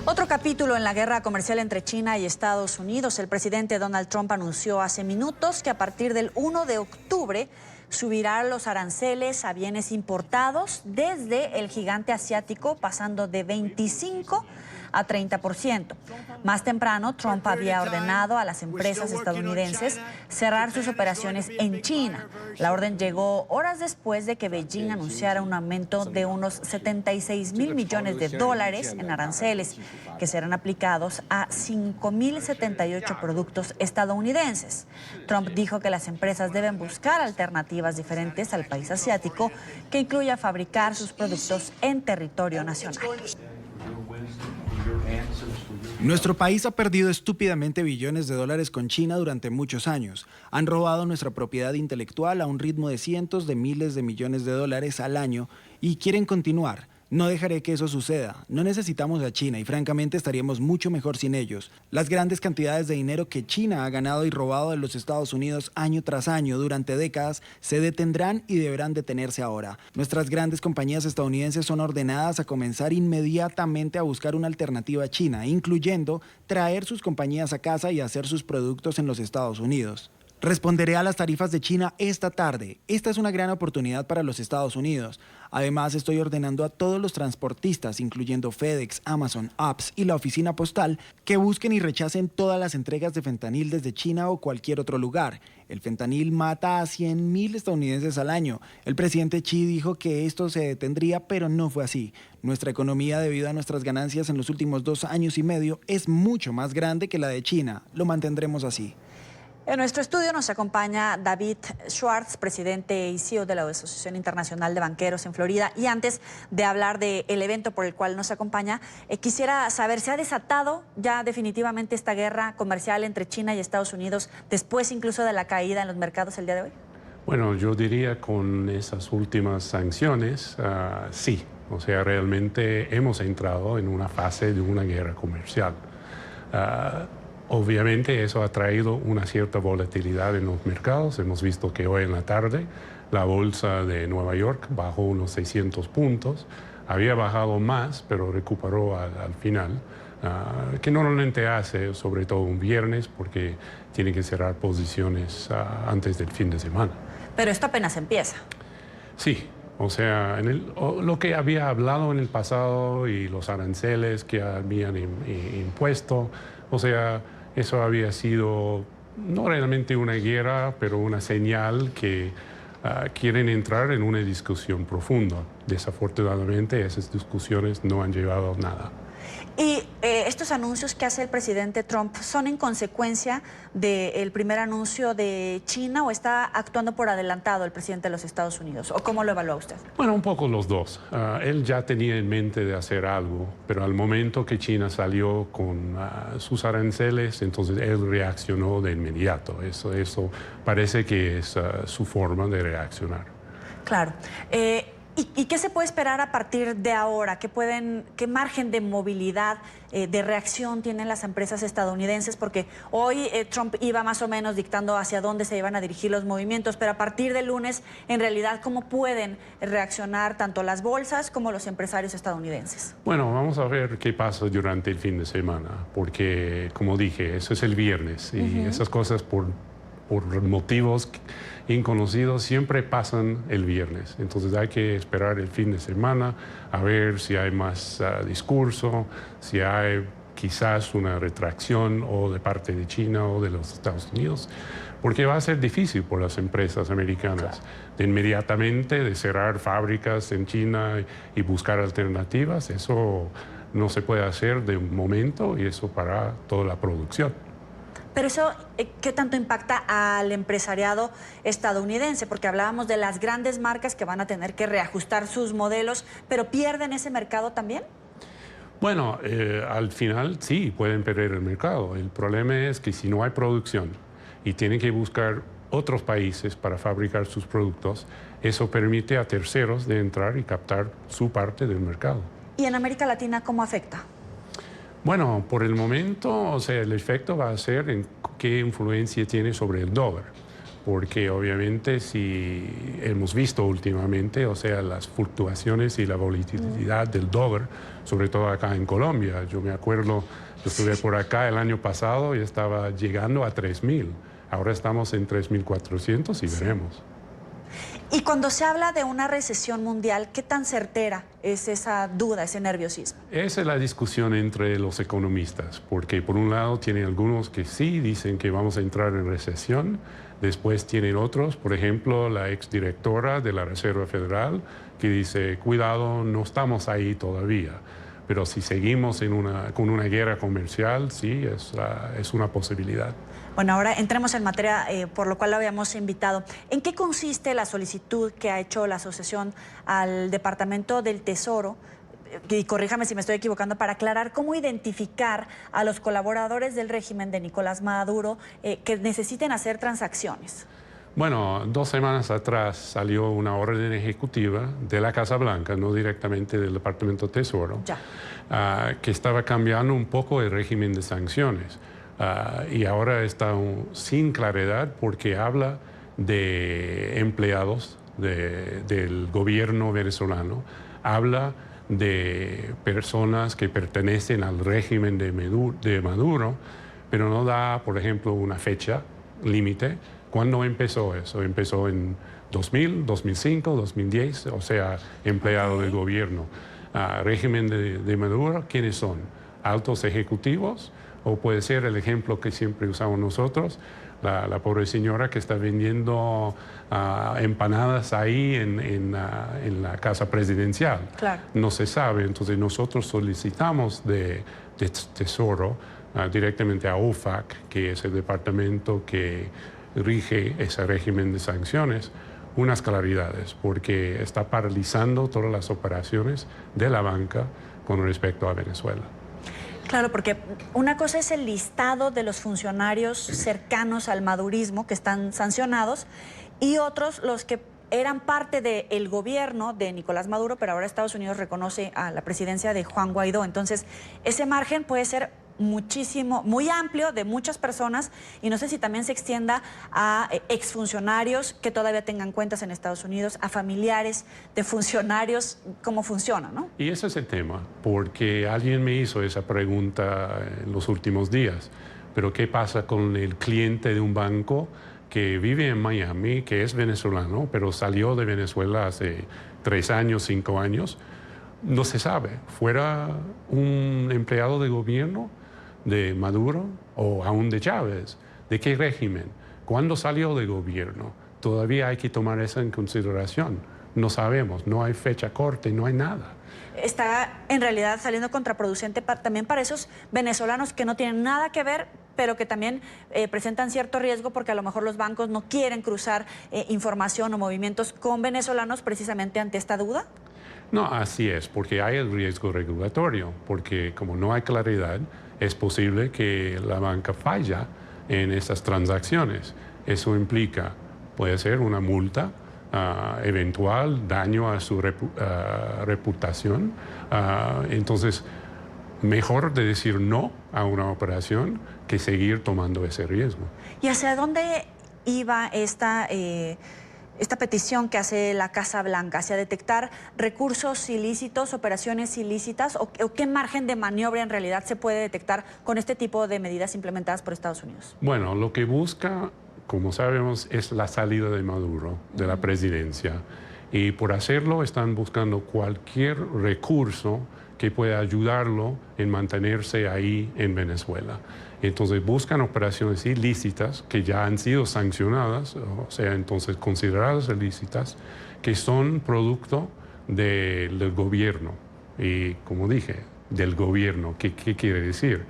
Otro capítulo en la guerra comercial entre China y Estados Unidos. El presidente Donald Trump anunció hace minutos que a partir del 1 de octubre subirá los aranceles a bienes importados desde el gigante asiático, pasando de 25 a 30%. Más temprano, Trump había ordenado a las empresas estadounidenses cerrar sus operaciones en China. La orden llegó horas después de que Beijing anunciara un aumento de unos 76.000 millones de dólares en aranceles que serán aplicados a 5.078 productos estadounidenses. Trump dijo que las empresas deben buscar alternativas diferentes al país asiático que incluya fabricar sus productos en territorio nacional. Nuestro país ha perdido estúpidamente billones de dólares con China durante muchos años. Han robado nuestra propiedad intelectual a un ritmo de cientos de miles de millones de dólares al año y quieren continuar. No dejaré que eso suceda. No necesitamos a China y francamente estaríamos mucho mejor sin ellos. Las grandes cantidades de dinero que China ha ganado y robado de los Estados Unidos año tras año durante décadas se detendrán y deberán detenerse ahora. Nuestras grandes compañías estadounidenses son ordenadas a comenzar inmediatamente a buscar una alternativa a China, incluyendo traer sus compañías a casa y hacer sus productos en los Estados Unidos. Responderé a las tarifas de China esta tarde. Esta es una gran oportunidad para los Estados Unidos. Además, estoy ordenando a todos los transportistas, incluyendo FedEx, Amazon, UPS y la oficina postal, que busquen y rechacen todas las entregas de fentanil desde China o cualquier otro lugar. El fentanil mata a 100.000 estadounidenses al año. El presidente Xi dijo que esto se detendría, pero no fue así. Nuestra economía, debido a nuestras ganancias en los últimos 2 años y medio, es mucho más grande que la de China. Lo mantendremos así. En nuestro estudio nos acompaña David Schwartz, presidente y CEO de la Asociación Internacional de Banqueros en Florida. Y antes de hablar del evento por el cual nos acompaña, quisiera saber, ¿se ha desatado ya definitivamente esta guerra comercial entre China y Estados Unidos después incluso de la caída en los mercados el día de hoy? Bueno, yo diría con esas últimas sanciones, sí. O sea, realmente hemos entrado en una fase de una guerra comercial. Obviamente eso ha traído una cierta volatilidad en los mercados. Hemos visto que hoy en la tarde la bolsa de Nueva York bajó unos 600 puntos. Había bajado más, pero recuperó al final, que normalmente hace, sobre todo un viernes, porque tiene que cerrar posiciones antes del fin de semana. Pero esto apenas empieza. Sí. O sea, lo que había hablado en el pasado y los aranceles que habían impuesto, o sea, eso había sido no realmente una guerra, pero una señal que quieren entrar en una discusión profunda. Desafortunadamente, esas discusiones no han llevado a nada. Y estos anuncios que hace el presidente Trump, ¿son en consecuencia del primer anuncio de China o está actuando por adelantado el presidente de los Estados Unidos? ¿O cómo lo evalúa usted? Bueno, un poco los dos. Él ya tenía en mente de hacer algo, pero al momento que China salió con sus aranceles, entonces él reaccionó de inmediato. Eso parece que es su forma de reaccionar. Claro. ¿Y qué se puede esperar a partir de ahora? ¿Qué margen de movilidad, de reacción tienen las empresas estadounidenses? Porque hoy Trump iba más o menos dictando hacia dónde se iban a dirigir los movimientos, pero a partir del lunes, en realidad, ¿cómo pueden reaccionar tanto las bolsas como los empresarios estadounidenses? Bueno, vamos a ver qué pasa durante el fin de semana, porque, como dije, eso es el viernes y esas cosas por motivos inconocidos siempre pasan el viernes. Entonces hay que esperar el fin de semana a ver si hay más discurso, si hay quizás una retracción o de parte de China o de los Estados Unidos, porque va a ser difícil por las empresas americanas de inmediatamente de cerrar fábricas en China y buscar alternativas. Eso no se puede hacer de un momento y eso para toda la producción. Pero eso, ¿qué tanto impacta al empresariado estadounidense? Porque hablábamos de las grandes marcas que van a tener que reajustar sus modelos, pero ¿pierden ese mercado también? Bueno, al final sí, pueden perder el mercado. El problema es que si no hay producción y tienen que buscar otros países para fabricar sus productos, eso permite a terceros de entrar y captar su parte del mercado. ¿Y en América Latina cómo afecta? Bueno, por el momento, o sea, el efecto va a ser en qué influencia tiene sobre el dólar, porque obviamente si hemos visto últimamente, o sea, las fluctuaciones y la volatilidad del dólar, sobre todo acá en Colombia. Yo me acuerdo, yo estuve por acá el año pasado y estaba llegando a 3.000. Ahora estamos en 3.400 y veremos. Y cuando se habla de una recesión mundial, ¿qué tan certera es esa duda, ese nerviosismo? Esa es la discusión entre los economistas, porque por un lado tienen algunos que sí dicen que vamos a entrar en recesión, después tienen otros, por ejemplo, la exdirectora de la Reserva Federal, que dice, cuidado, no estamos ahí todavía. Pero si seguimos con una guerra comercial, sí, es una posibilidad. Bueno, ahora entremos en materia por lo cual lo habíamos invitado. ¿En qué consiste la solicitud que ha hecho la asociación al Departamento del Tesoro? Y corríjame si me estoy equivocando, para aclarar cómo identificar a los colaboradores del régimen de Nicolás Maduro que necesiten hacer transacciones. Bueno, 2 semanas atrás salió una orden ejecutiva de la Casa Blanca, no directamente del Departamento de Tesoro, que estaba cambiando un poco el régimen de sanciones. Y ahora está sin claridad porque habla de empleados del gobierno venezolano, habla de personas que pertenecen al régimen de Maduro, pero no da, por ejemplo, una fecha límite. ¿Cuándo empezó eso? Empezó en 2000, 2005, 2010, o sea, empleado del gobierno. Régimen de Maduro, ¿quiénes son? ¿Altos ejecutivos? O puede ser el ejemplo que siempre usamos nosotros, la pobre señora que está vendiendo empanadas ahí en la casa presidencial. Claro. No se sabe, entonces nosotros solicitamos de Tesoro directamente a OFAC, que es el departamento que rige ese régimen de sanciones, unas claridades, porque está paralizando todas las operaciones de la banca con respecto a Venezuela. Claro, porque una cosa es el listado de los funcionarios cercanos al madurismo que están sancionados y otros los que eran parte del gobierno de Nicolás Maduro, pero ahora Estados Unidos reconoce a la presidencia de Juan Guaidó. Entonces, ese margen puede ser muchísimo, muy amplio, de muchas personas, y no sé si también se extienda a exfuncionarios que todavía tengan cuentas en Estados Unidos, a familiares de funcionarios, cómo funciona, ¿no? Y ese es el tema, porque alguien me hizo esa pregunta en los últimos días, pero ¿qué pasa con el cliente de un banco que vive en Miami, que es venezolano, pero salió de Venezuela hace 3 años, 5 años? No se sabe. ¿Fuera un empleado de gobierno de Maduro o aún de Chávez? ¿De qué régimen? ¿Cuándo salió de gobierno? Todavía hay que tomar eso en consideración. No sabemos, no hay fecha corte, no hay nada. Está en realidad saliendo contraproducente también para esos venezolanos que no tienen nada que ver, pero que también presentan cierto riesgo porque a lo mejor los bancos no quieren cruzar información o movimientos con venezolanos precisamente ante esta duda. No, así es, porque hay el riesgo regulatorio, porque como no hay claridad, es posible que la banca falla en esas transacciones. Eso implica, puede ser una multa eventual, daño a su reputación. Entonces, mejor de decir no a una operación que seguir tomando ese riesgo. ¿Y hacia dónde iba esta petición que hace la Casa Blanca? ¿Hacia detectar recursos ilícitos, operaciones ilícitas? ¿O qué margen de maniobra en realidad se puede detectar con este tipo de medidas implementadas por Estados Unidos? Bueno, lo que busca, como sabemos, es la salida de Maduro de la presidencia. Y por hacerlo están buscando cualquier recurso que pueda ayudarlo en mantenerse ahí en Venezuela. Entonces buscan operaciones ilícitas que ya han sido sancionadas, o sea, entonces consideradas ilícitas, que son producto del gobierno. Y como dije, del gobierno, ¿qué quiere decir?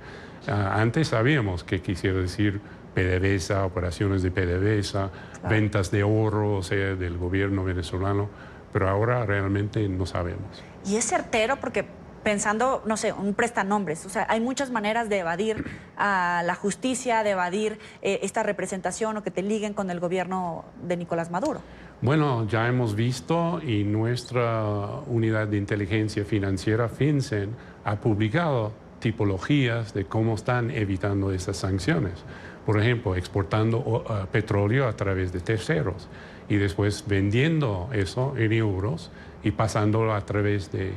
Antes sabíamos qué quisiera decir PDVSA, operaciones de PDVSA, claro, ventas de oro, o sea, del gobierno venezolano, pero ahora realmente no sabemos. Y es certero porque pensando, no sé, un prestanombres, o sea, hay muchas maneras de evadir a la justicia, de evadir esta representación o que te liguen con el gobierno de Nicolás Maduro. Bueno, ya hemos visto y nuestra unidad de inteligencia financiera, FinCEN, ha publicado tipologías de cómo están evitando esas sanciones. Por ejemplo, exportando petróleo a través de terceros y después vendiendo eso en euros y pasándolo a través de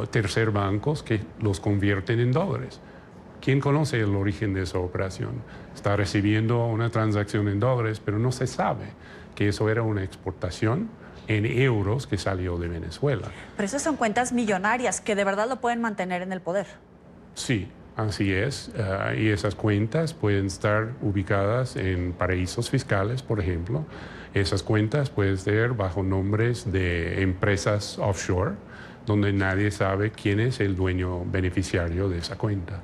tercer bancos que los convierten en dólares. ¿Quién conoce el origen de esa operación? Está recibiendo una transacción en dólares, pero no se sabe que eso era una exportación en euros que salió de Venezuela. Pero esas son cuentas millonarias que de verdad lo pueden mantener en el poder. Sí, así es. Y esas cuentas pueden estar ubicadas en paraísos fiscales, por ejemplo. Esas cuentas pueden ser bajo nombres de empresas offshore, donde nadie sabe quién es el dueño beneficiario de esa cuenta.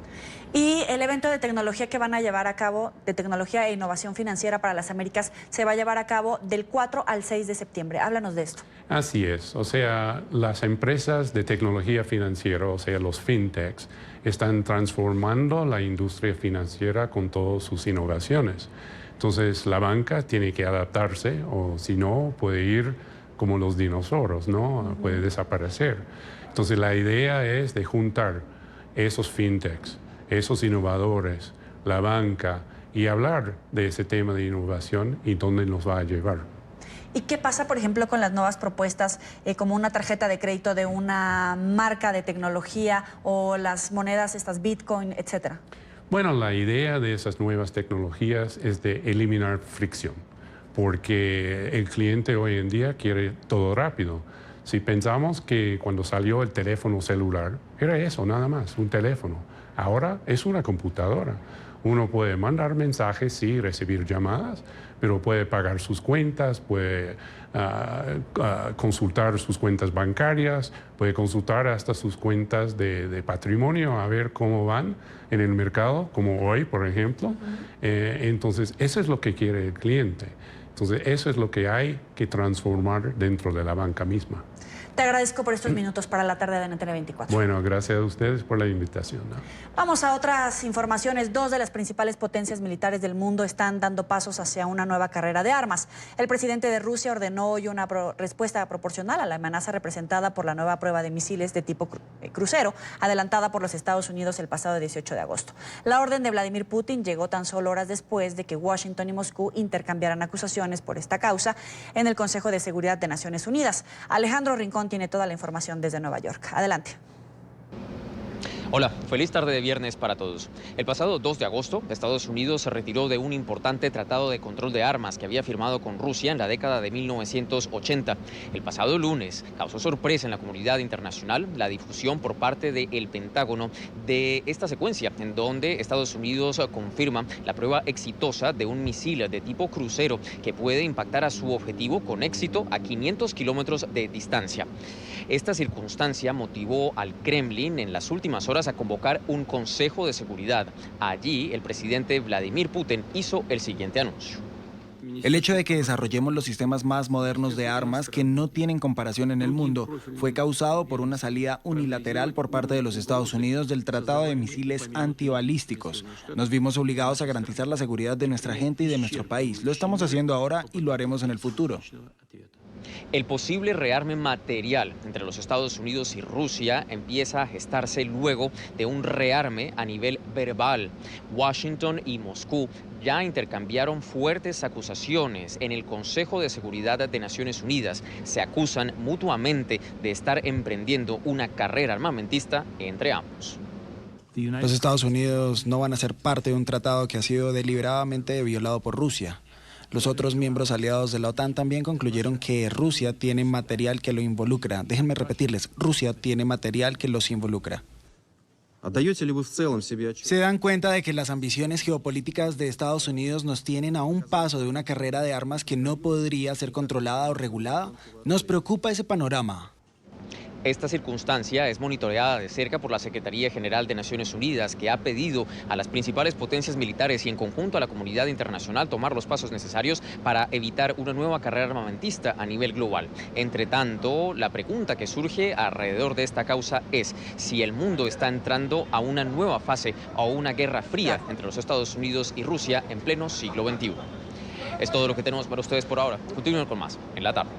Y el evento de tecnología que van a llevar a cabo, de tecnología e innovación financiera para las Américas, se va a llevar a cabo del 4 al 6 de septiembre. Háblanos de esto. Así es. O sea, las empresas de tecnología financiera, o sea, los fintechs, están transformando la industria financiera con todas sus innovaciones. Entonces, la banca tiene que adaptarse, o si no, puede ir como los dinosaurios, ¿no? Puede desaparecer. Entonces, la idea es de juntar esos fintechs, esos innovadores, la banca, y hablar de ese tema de innovación y dónde nos va a llevar. ¿Y qué pasa, por ejemplo, con las nuevas propuestas como una tarjeta de crédito de una marca de tecnología o las monedas, estas Bitcoin, etcétera? Bueno, la idea de esas nuevas tecnologías es de eliminar fricción, porque el cliente hoy en día quiere todo rápido. Si pensamos que cuando salió el teléfono celular, era eso, nada más, un teléfono. Ahora es una computadora. Uno puede mandar mensajes, sí, recibir llamadas, pero puede pagar sus cuentas, puede consultar sus cuentas bancarias, puede consultar hasta sus cuentas de patrimonio, a ver cómo van en el mercado, como hoy, por ejemplo. Entonces, eso es lo que quiere el cliente. Entonces, eso es lo que hay que transformar dentro de la banca misma. Te agradezco por estos minutos para la tarde de NTN 24. Bueno, gracias a ustedes por la invitación, ¿no? Vamos a otras informaciones. Dos de las principales potencias militares del mundo están dando pasos hacia una nueva carrera de armas. El presidente de Rusia ordenó hoy una respuesta proporcional a la amenaza representada por la nueva prueba de misiles de tipo crucero, adelantada por los Estados Unidos el pasado 18 de agosto. La orden de Vladimir Putin llegó tan solo horas después de que Washington y Moscú intercambiaran acusaciones por esta causa en el Consejo de Seguridad de Naciones Unidas. Alejandro Rincón tiene toda la información desde Nueva York. Adelante. Hola, feliz tarde de viernes para todos. El pasado 2 de agosto, Estados Unidos se retiró de un importante tratado de control de armas que había firmado con Rusia en la década de 1980. El pasado lunes causó sorpresa en la comunidad internacional la difusión por parte del Pentágono de esta secuencia, en donde Estados Unidos confirma la prueba exitosa de un misil de tipo crucero que puede impactar a su objetivo con éxito a 500 kilómetros de distancia. Esta circunstancia motivó al Kremlin en las últimas horas a convocar un Consejo de Seguridad. Allí, el presidente Vladimir Putin hizo el siguiente anuncio. El hecho de que desarrollemos los sistemas más modernos de armas que no tienen comparación en el mundo fue causado por una salida unilateral por parte de los Estados Unidos del Tratado de Misiles Antibalísticos. Nos vimos obligados a garantizar la seguridad de nuestra gente y de nuestro país. Lo estamos haciendo ahora y lo haremos en el futuro. El posible rearme material entre los Estados Unidos y Rusia empieza a gestarse luego de un rearme a nivel verbal. Washington y Moscú ya intercambiaron fuertes acusaciones en el Consejo de Seguridad de Naciones Unidas. Se acusan mutuamente de estar emprendiendo una carrera armamentista entre ambos. Los Estados Unidos no van a ser parte de un tratado que ha sido deliberadamente violado por Rusia. Los otros miembros aliados de la OTAN también concluyeron que Rusia tiene material que lo involucra. Déjenme repetirles, Rusia tiene material que los involucra. ¿Se dan cuenta de que las ambiciones geopolíticas de Estados Unidos nos tienen a un paso de una carrera de armas que no podría ser controlada o regulada? Nos preocupa ese panorama. Esta circunstancia es monitoreada de cerca por la Secretaría General de Naciones Unidas, que ha pedido a las principales potencias militares y en conjunto a la comunidad internacional tomar los pasos necesarios para evitar una nueva carrera armamentista a nivel global. Entre tanto, la pregunta que surge alrededor de esta causa es si el mundo está entrando a una nueva fase o una guerra fría entre los Estados Unidos y Rusia en pleno siglo XXI. Es todo lo que tenemos para ustedes por ahora. Continúen con más en la tarde.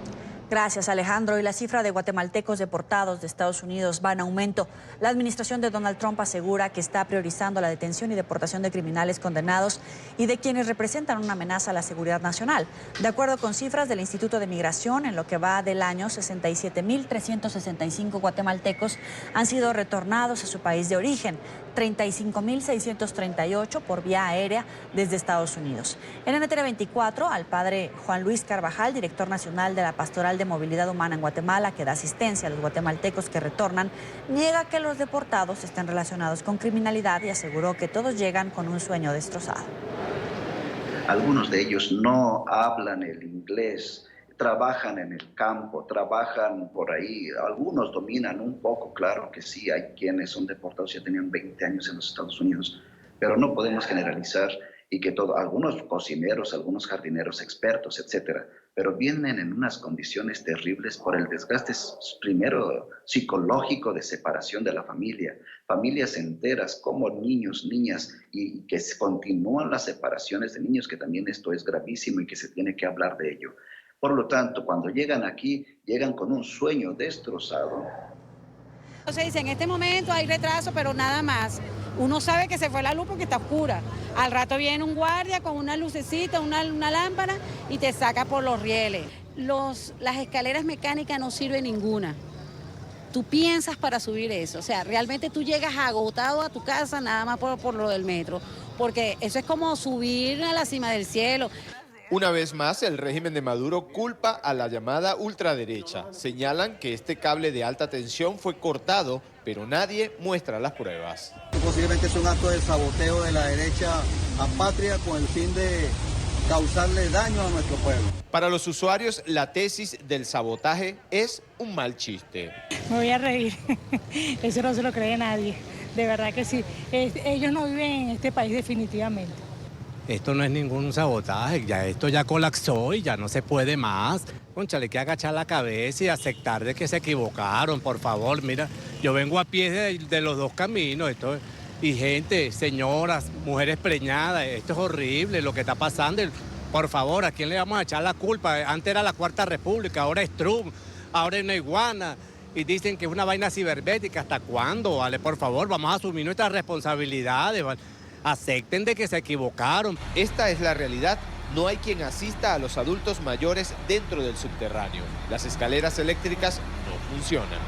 Gracias, Alejandro. Y la cifra de guatemaltecos deportados de Estados Unidos va en aumento. La administración de Donald Trump asegura que está priorizando la detención y deportación de criminales condenados y de quienes representan una amenaza a la seguridad nacional. De acuerdo con cifras del Instituto de Migración, en lo que va del año, 67.365 guatemaltecos han sido retornados a su país de origen. 35.638 por vía aérea desde Estados Unidos. En NTN 24, al padre Juan Luis Carvajal, director nacional de la Pastoral de Movilidad Humana en Guatemala, que da asistencia a los guatemaltecos que retornan, niega que los deportados estén relacionados con criminalidad y aseguró que todos llegan con un sueño destrozado. Algunos de ellos no hablan el inglés, trabajan en el campo, trabajan por ahí, algunos dominan un poco, claro que sí, hay quienes son deportados, ya tenían 20 años en los Estados Unidos, pero no podemos generalizar y que algunos cocineros, algunos jardineros expertos, etcétera, pero vienen en unas condiciones terribles por el desgaste primero psicológico de separación de la familia, familias enteras como niños, niñas, y que continúan las separaciones de niños, que también esto es gravísimo y que se tiene que hablar de ello. Por lo tanto, cuando llegan aquí, llegan con un sueño destrozado. Se dice, en este momento hay retraso, pero nada más. Uno sabe que se fue la luz porque está oscura. Al rato viene un guardia con una lucecita, una lámpara y te saca por los rieles. Las escaleras mecánicas no sirven ninguna. Tú piensas para subir eso, o sea, realmente tú llegas agotado a tu casa nada más por lo del metro, porque eso es como subir a la cima del cielo. Una vez más, el régimen de Maduro culpa a la llamada ultraderecha. Señalan que este cable de alta tensión fue cortado, pero nadie muestra las pruebas. Posiblemente es un acto de saboteo de la derecha apátrida con el fin de causarle daño a nuestro pueblo. Para los usuarios, la tesis del sabotaje es un mal chiste. Me voy a reír. Eso no se lo cree nadie. De verdad que sí. Ellos no viven en este país definitivamente. Esto no es ningún sabotaje, esto ya colapsó y ya no se puede más. Cónchale, que agachar la cabeza y aceptar de que se equivocaron, por favor. Mira, yo vengo a pie de los dos caminos, y gente, señoras, mujeres preñadas, esto es horrible lo que está pasando. Por favor, ¿a quién le vamos a echar la culpa? Antes era la Cuarta República, ahora es Trump, ahora es una iguana. Y dicen que es una vaina cibernética. ¿Hasta cuándo? Vale, por favor, vamos a asumir nuestras responsabilidades, ¿vale? Acepten de que se equivocaron. Esta es la realidad. No hay quien asista a los adultos mayores dentro del subterráneo. Las escaleras eléctricas no funcionan.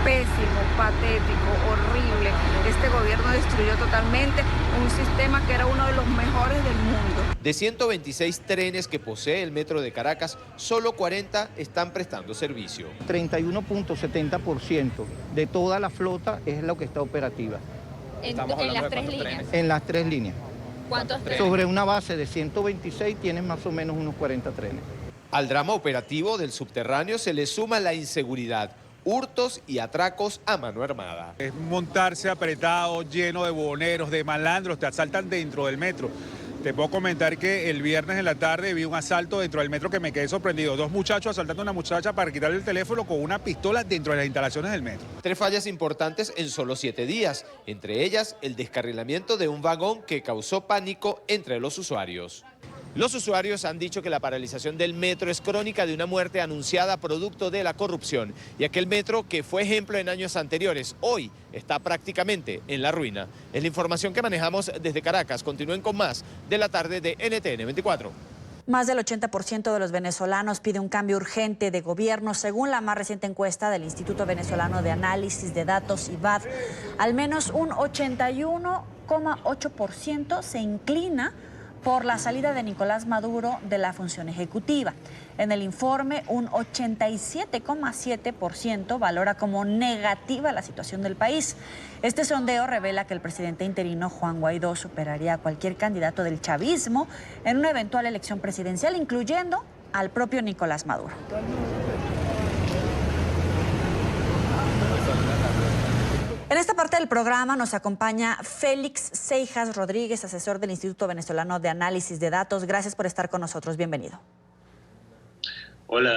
Pésimo, patético, horrible. Este gobierno destruyó totalmente un sistema que era uno de los mejores del mundo. De 126 trenes que posee el metro de Caracas, solo 40 están prestando servicio. 31.70% de toda la flota es lo que está operativa. ¿En las tres líneas? En las tres líneas. ¿Cuántos trenes? Sobre una base de 126 tienen más o menos unos 40 trenes. Al drama operativo del subterráneo se le suma la inseguridad, hurtos y atracos a mano armada. Es montarse apretado, lleno de buhoneros, de malandros, te asaltan dentro del metro. Te puedo comentar que el viernes en la tarde vi un asalto dentro del metro que me quedé sorprendido. 2 muchachos asaltando a una muchacha para quitarle el teléfono con una pistola dentro de las instalaciones del metro. 3 fallas importantes en solo 7 días, entre ellas el descarrilamiento de un vagón que causó pánico entre los usuarios. Los usuarios han dicho que la paralización del metro es crónica de una muerte anunciada producto de la corrupción. Y aquel metro que fue ejemplo en años anteriores, hoy está prácticamente en la ruina. Es la información que manejamos desde Caracas. Continúen con más de la tarde de NTN 24. Más del 80% de los venezolanos pide un cambio urgente de gobierno, según la más reciente encuesta del Instituto Venezolano de Análisis de Datos, IVAD. Al menos un 81,8% se inclina por la salida de Nicolás Maduro de la función ejecutiva. En el informe, un 87,7% valora como negativa la situación del país. Este sondeo revela que el presidente interino Juan Guaidó superaría a cualquier candidato del chavismo en una eventual elección presidencial, incluyendo al propio Nicolás Maduro. En esta parte del programa nos acompaña Félix Seijas Rodríguez, asesor del Instituto Venezolano de Análisis de Datos. Gracias por estar con nosotros. Bienvenido. Hola,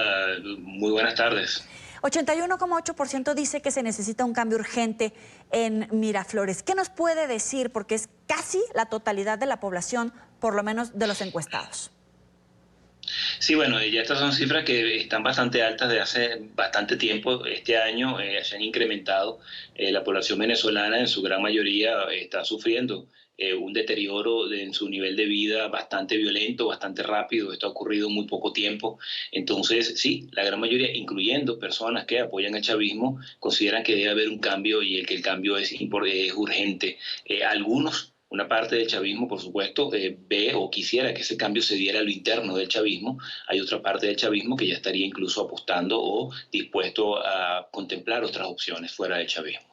muy buenas tardes. 81,8% dice que se necesita un cambio urgente en Miraflores. ¿Qué nos puede decir? Porque es casi la totalidad de la población, por lo menos de los encuestados. Sí, bueno, ya estas son cifras que están bastante altas de hace bastante tiempo. Este año se han incrementado. La población venezolana en su gran mayoría está sufriendo un deterioro en su nivel de vida bastante violento, bastante rápido. Esto ha ocurrido en muy poco tiempo. Entonces, sí, la gran mayoría, incluyendo personas que apoyan el chavismo, consideran que debe haber un cambio y que el cambio es urgente. Algunos, una parte del chavismo, por supuesto, ve o quisiera que ese cambio se diera a lo interno del chavismo. Hay otra parte del chavismo que ya estaría incluso apostando o dispuesto a contemplar otras opciones fuera del chavismo.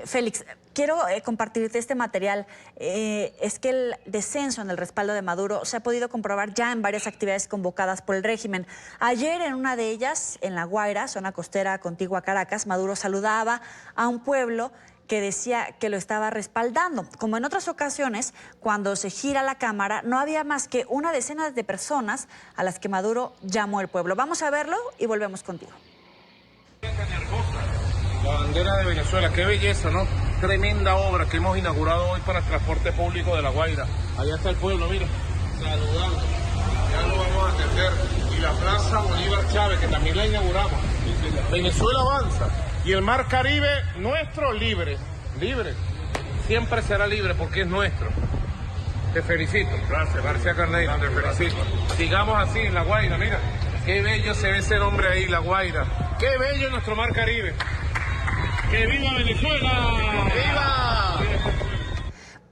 Félix, quiero compartirte este material. Es que el descenso en el respaldo de Maduro se ha podido comprobar ya en varias actividades convocadas por el régimen. Ayer, en una de ellas, en La Guaira, zona costera contigua a Caracas, Maduro saludaba a un pueblo que decía que lo estaba respaldando. Como en otras ocasiones, cuando se gira la cámara, no había más que una decena de personas a las que Maduro llamó el pueblo. Vamos a verlo y volvemos contigo. La bandera de Venezuela, qué belleza, ¿no? Tremenda obra que hemos inaugurado hoy para el transporte público de La Guaira. Allá está el pueblo, mira, saludando. Ya lo vamos a atender. Y la Plaza Bolívar Chávez, que también la inauguramos. Venezuela avanza. Y el Mar Caribe, nuestro, libre. Libre. Siempre será libre porque es nuestro. Te felicito. Gracias. García Carneiro, te felicito. Sigamos así en La Guaira, mira. Qué bello se ve ese nombre ahí, La Guaira. Qué bello es nuestro Mar Caribe. ¡Que viva Venezuela! ¡Viva!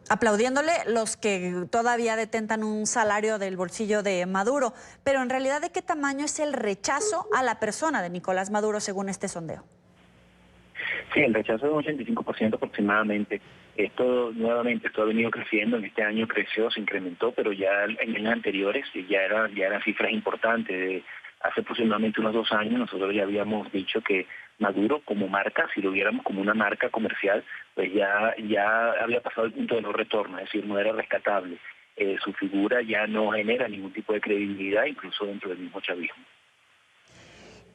Aplaudiéndole los que todavía detentan un salario del bolsillo de Maduro. Pero en realidad, ¿de qué tamaño es el rechazo a la persona de Nicolás Maduro según este sondeo? Sí, el rechazo es un 85% aproximadamente. Esto ha venido creciendo, en este año creció, se incrementó, pero ya en años anteriores ya eran cifras importantes. Hace aproximadamente unos 2 años nosotros ya habíamos dicho que Maduro como marca, si lo viéramos como una marca comercial, pues ya había pasado el punto de no retorno, es decir, no era rescatable. Su figura ya no genera ningún tipo de credibilidad, incluso dentro del mismo chavismo.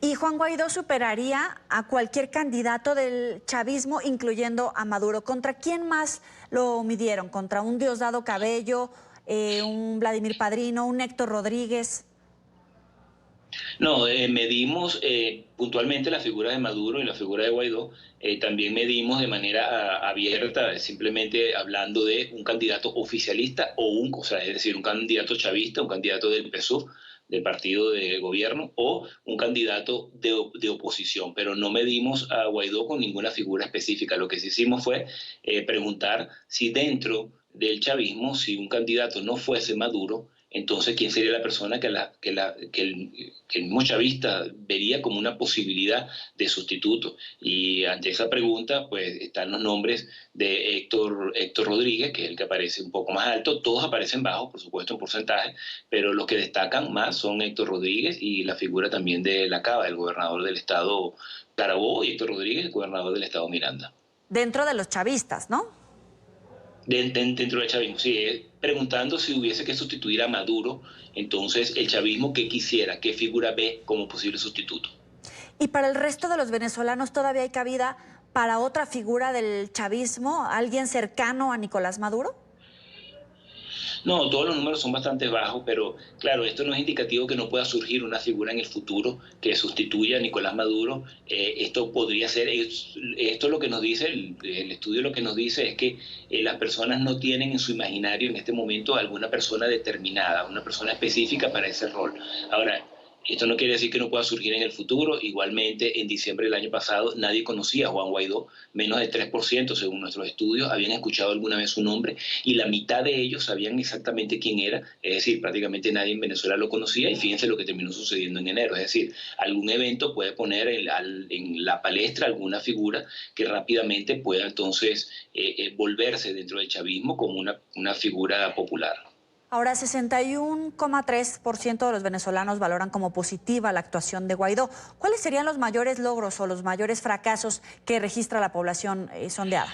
¿Y Juan Guaidó superaría a cualquier candidato del chavismo, incluyendo a Maduro? ¿Contra quién más lo midieron? ¿Contra un Diosdado Cabello, un Vladimir Padrino, un Héctor Rodríguez? No, medimos puntualmente la figura de Maduro y la figura de Guaidó. También medimos de manera abierta, simplemente hablando de un candidato oficialista o es decir, un candidato chavista, un candidato del PSUV, del partido de gobierno, o un candidato de oposición, pero no medimos a Guaidó con ninguna figura específica. Lo que sí hicimos fue preguntar si dentro del chavismo, si un candidato no fuese Maduro, entonces ¿quién sería la persona que el mismo chavista vería como una posibilidad de sustituto? Y ante esa pregunta, pues están los nombres de Héctor Rodríguez, que es el que aparece un poco más alto. Todos aparecen bajos, por supuesto, en porcentaje, pero los que destacan más son Héctor Rodríguez y la figura también de La Cava, el gobernador del estado Carabobo, y Héctor Rodríguez, el gobernador del estado Miranda. Dentro de los chavistas, ¿no? Dentro del chavismo, sí, preguntando si hubiese que sustituir a Maduro, entonces el chavismo, ¿qué quisiera? ¿Qué figura ve como posible sustituto? ¿Y para el resto de los venezolanos todavía hay cabida para otra figura del chavismo, alguien cercano a Nicolás Maduro? No, todos los números son bastante bajos, pero claro, esto no es indicativo que no pueda surgir una figura en el futuro que sustituya a Nicolás Maduro. Esto podría ser, esto lo que nos dice, el estudio lo que nos dice es que las personas no tienen en su imaginario en este momento alguna persona determinada, una persona específica para ese rol. Ahora, esto no quiere decir que no pueda surgir en el futuro. Igualmente, en diciembre del año pasado nadie conocía a Juan Guaidó, menos del 3% según nuestros estudios habían escuchado alguna vez su nombre y la mitad de ellos sabían exactamente quién era, es decir, prácticamente nadie en Venezuela lo conocía y fíjense lo que terminó sucediendo en enero, es decir, algún evento puede poner en la palestra alguna figura que rápidamente pueda entonces volverse dentro del chavismo como una figura popular. Ahora, 61,3% de los venezolanos valoran como positiva la actuación de Guaidó. ¿Cuáles serían los mayores logros o los mayores fracasos que registra la población sondeada?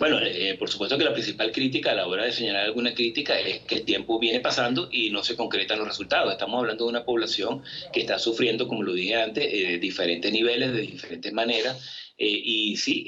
Bueno, por supuesto que la principal crítica a la hora de señalar alguna crítica es que el tiempo viene pasando y no se concretan los resultados. Estamos hablando de una población que está sufriendo, como lo dije antes, diferentes niveles, de diferentes maneras. Y sí,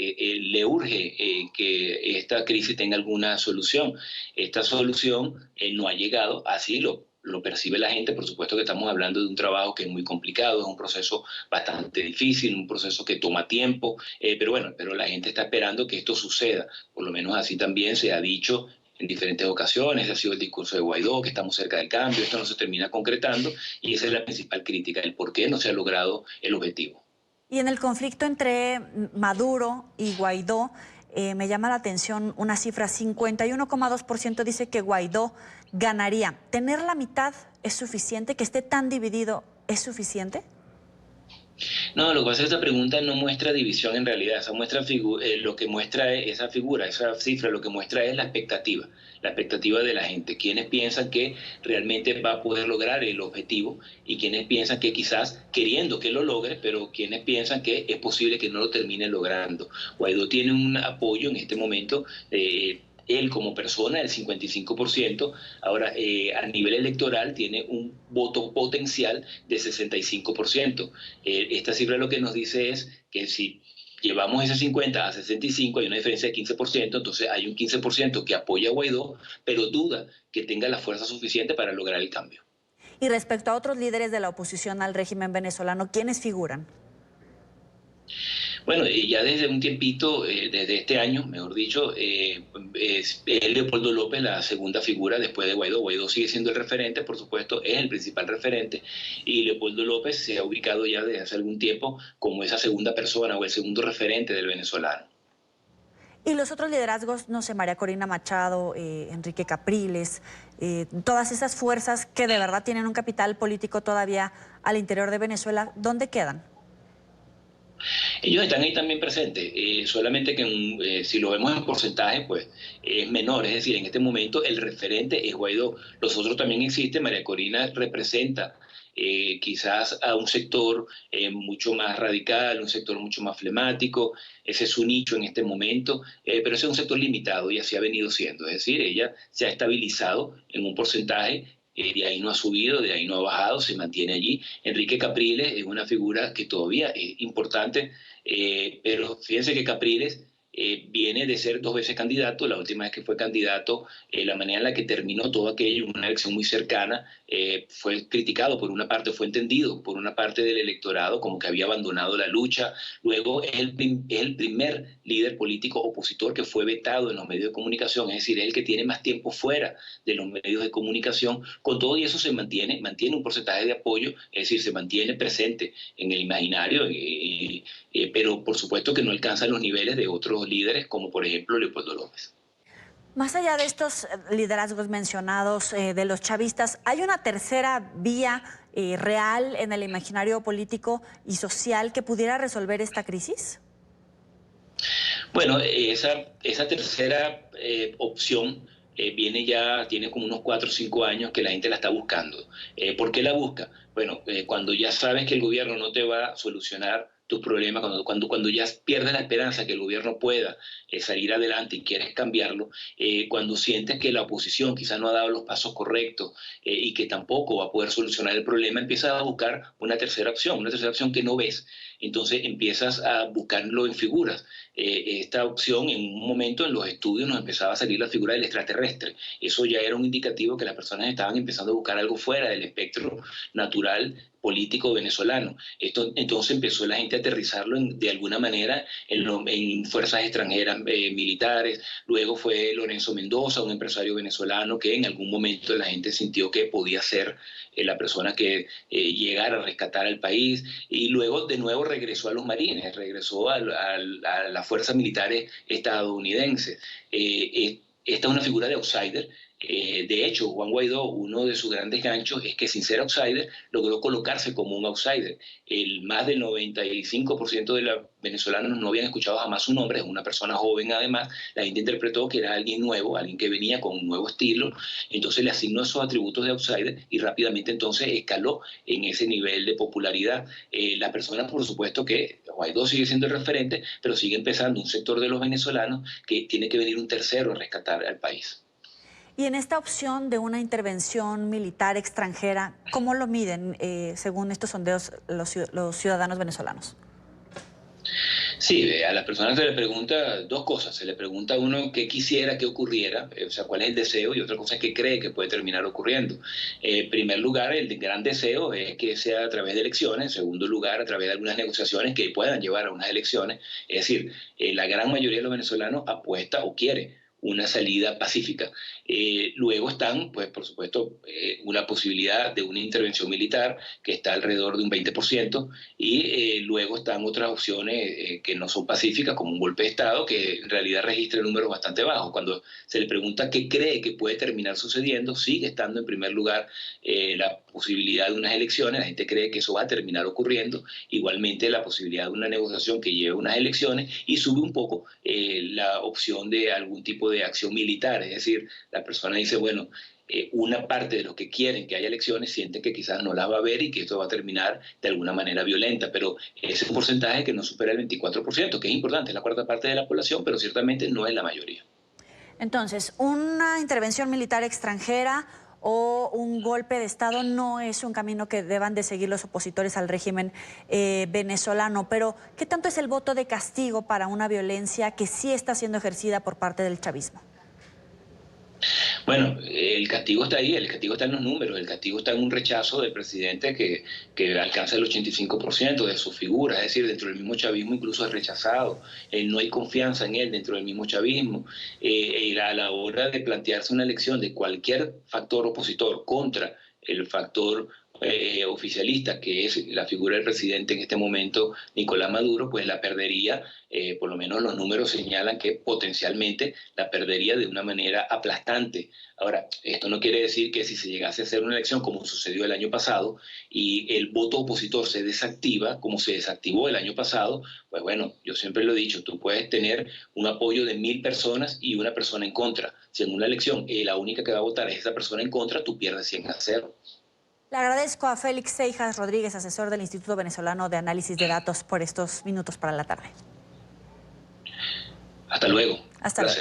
le urge que esta crisis tenga alguna solución. Esta solución no ha llegado, así lo lo percibe la gente. Por supuesto que estamos hablando de un trabajo que es muy complicado, es un proceso bastante difícil, un proceso que toma tiempo, pero la gente está esperando que esto suceda. Por lo menos así también se ha dicho en diferentes ocasiones, ha sido el discurso de Guaidó, que estamos cerca del cambio, esto no se termina concretando, y esa es la principal crítica, el por qué no se ha logrado el objetivo. Y en el conflicto entre Maduro y Guaidó, me llama la atención una cifra, 51,2% dice que Guaidó ganaría. ¿Tener la mitad es suficiente? ¿Que esté tan dividido es suficiente? No, lo que pasa es que esta pregunta no muestra división en realidad. Lo que muestra es esa figura, esa cifra, lo que muestra es la expectativa de la gente. Quienes piensan que realmente va a poder lograr el objetivo y quienes piensan que quizás queriendo que lo logre, pero quienes piensan que es posible que no lo termine logrando. Guaidó tiene un apoyo en este momento. Él como persona, el 55%, ahora a nivel electoral tiene un voto potencial de 65%. Esta cifra lo que nos dice es que si llevamos ese 50 a 65, hay una diferencia de 15%, entonces hay un 15% que apoya a Guaidó, pero duda que tenga la fuerza suficiente para lograr el cambio. Y respecto a otros líderes de la oposición al régimen venezolano, ¿quiénes figuran? Bueno, ya desde un tiempito, desde este año, mejor dicho, es Leopoldo López la segunda figura después de Guaidó. Guaidó sigue siendo el referente, por supuesto, es el principal referente, y Leopoldo López se ha ubicado ya desde hace algún tiempo como esa segunda persona o el segundo referente del venezolano. Y los otros liderazgos, no sé, María Corina Machado, Enrique Capriles, todas esas fuerzas que de verdad tienen un capital político todavía al interior de Venezuela, ¿dónde quedan? Ellos están ahí también presentes, solamente que si lo vemos en porcentaje, pues es menor. Es decir, en este momento el referente es Guaidó. Los otros también existen. María Corina representa quizás a un sector mucho más radical, un sector mucho más flemático. Ese es su nicho en este momento, pero ese es un sector limitado y así ha venido siendo. Es decir, ella se ha estabilizado en un porcentaje. De ahí no ha subido, de ahí no ha bajado, se mantiene allí. Enrique Capriles es una figura que todavía es importante, pero fíjense que Capriles viene de ser 2 veces candidato. La última vez que fue candidato, la manera en la que terminó todo aquello, una elección muy cercana, fue criticado por una parte, fue entendido por una parte del electorado como que había abandonado la lucha. Luego es el primer líder político opositor que fue vetado en los medios de comunicación, es decir, es el que tiene más tiempo fuera de los medios de comunicación. Con todo y eso se mantiene un porcentaje de apoyo, es decir, se mantiene presente en el imaginario, pero por supuesto que no alcanza los niveles de otros líderes, como por ejemplo Leopoldo López. Más allá de estos liderazgos mencionados de los chavistas, ¿hay una tercera vía real en el imaginario político y social que pudiera resolver esta crisis? Bueno, esa tercera opción tiene como unos 4 o 5 años que la gente la está buscando. ¿Por qué la busca? Bueno, cuando ya sabes que el gobierno no te va a solucionar tus problemas, cuando ya pierdes la esperanza que el gobierno pueda salir adelante y quieres cambiarlo, cuando sientes que la oposición quizás no ha dado los pasos correctos y que tampoco va a poder solucionar el problema, empiezas a buscar una tercera opción que no ves. Entonces empiezas a buscarlo en figuras. Esta opción, en un momento en los estudios nos empezaba a salir la figura del extraterrestre. Eso ya era un indicativo que las personas estaban empezando a buscar algo fuera del espectro natural político venezolano. Entonces empezó la gente a aterrizarlo de alguna manera en fuerzas extranjeras militares. Luego fue Lorenzo Mendoza, un empresario venezolano que en algún momento la gente sintió que podía ser la persona que llegara a rescatar al país, y luego de nuevo regresó a los marines, regresó a las fuerzas militares estadounidenses. Esta es una figura de outsider. De hecho, Juan Guaidó, uno de sus grandes ganchos es que sin ser outsider, logró colocarse como un outsider. Más del 95% de los venezolanos no habían escuchado jamás su nombre, es una persona joven además. La gente interpretó que era alguien nuevo, alguien que venía con un nuevo estilo, entonces le asignó esos atributos de outsider y rápidamente entonces escaló en ese nivel de popularidad. La persona, por supuesto que Guaidó sigue siendo el referente, pero sigue empezando un sector de los venezolanos que tiene que venir un tercero a rescatar al país. Y en esta opción de una intervención militar extranjera, ¿cómo lo miden según estos sondeos los ciudadanos venezolanos? Sí, a las personas se les pregunta dos cosas. Se les pregunta a uno qué quisiera que ocurriera, o sea, cuál es el deseo, y otra cosa es qué cree que puede terminar ocurriendo. En primer lugar, el gran deseo es que sea a través de elecciones. En segundo lugar, a través de algunas negociaciones que puedan llevar a unas elecciones. Es decir, la gran mayoría de los venezolanos apuesta o quiere una salida pacífica. Luego están, pues por supuesto, una posibilidad de una intervención militar que está alrededor de un 20%, y luego están otras opciones que no son pacíficas, como un golpe de Estado, que en realidad registra números bastante bajos. Cuando se le pregunta qué cree que puede terminar sucediendo, sigue estando en primer lugar la posibilidad de unas elecciones. La gente cree que eso va a terminar ocurriendo. Igualmente la posibilidad de una negociación que lleve a unas elecciones, y sube un poco la opción de algún tipo de acción militar. Es decir, la persona dice, bueno, una parte de los que quieren que haya elecciones sienten que quizás no las va a haber y que esto va a terminar de alguna manera violenta, pero ese es un porcentaje que no supera el 24%, que es importante, es la cuarta parte de la población, pero ciertamente no es la mayoría. Entonces, una intervención militar extranjera o un golpe de Estado no es un camino que deban de seguir los opositores al régimen venezolano, pero ¿qué tanto es el voto de castigo para una violencia que sí está siendo ejercida por parte del chavismo? Bueno, el castigo está ahí, el castigo está en los números, el castigo está en un rechazo del presidente que alcanza el 85% de su figura. Es decir, dentro del mismo chavismo incluso es rechazado, no hay confianza en él dentro del mismo chavismo. A la hora de plantearse una elección de cualquier factor opositor contra el factor oficialista, que es la figura del presidente en este momento, Nicolás Maduro, pues la perdería. Por lo menos los números señalan que potencialmente la perdería de una manera aplastante. Ahora, esto no quiere decir que si se llegase a hacer una elección como sucedió el año pasado y el voto opositor se desactiva, como se desactivó el año pasado, pues bueno, yo siempre lo he dicho, tú puedes tener un apoyo de 1000 personas y una persona en contra. Si en una elección la única que va a votar es esa persona en contra, tú pierdes 100-0. Le agradezco a Félix Seijas Rodríguez, asesor del Instituto Venezolano de Análisis de Datos, por estos minutos para la tarde. Hasta luego. Hasta luego.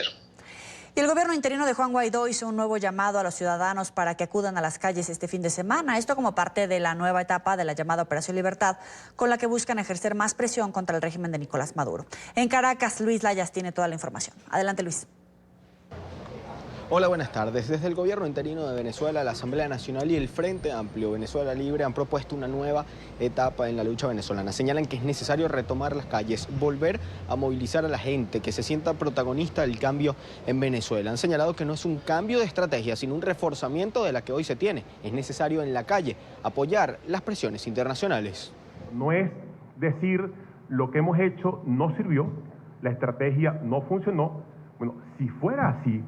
Y el gobierno interino de Juan Guaidó hizo un nuevo llamado a los ciudadanos para que acudan a las calles este fin de semana. Esto como parte de la nueva etapa de la llamada Operación Libertad, con la que buscan ejercer más presión contra el régimen de Nicolás Maduro. En Caracas, Luis Layas tiene toda la información. Adelante, Luis. Hola, buenas tardes. Desde el gobierno interino de Venezuela, la Asamblea Nacional y el Frente Amplio Venezuela Libre han propuesto una nueva etapa en la lucha venezolana. Señalan que es necesario retomar las calles, volver a movilizar a la gente, que se sienta protagonista del cambio en Venezuela. Han señalado que no es un cambio de estrategia, sino un reforzamiento de la que hoy se tiene. Es necesario en la calle apoyar las presiones internacionales. No es decir lo que hemos hecho no sirvió, la estrategia no funcionó. Bueno, si fuera así,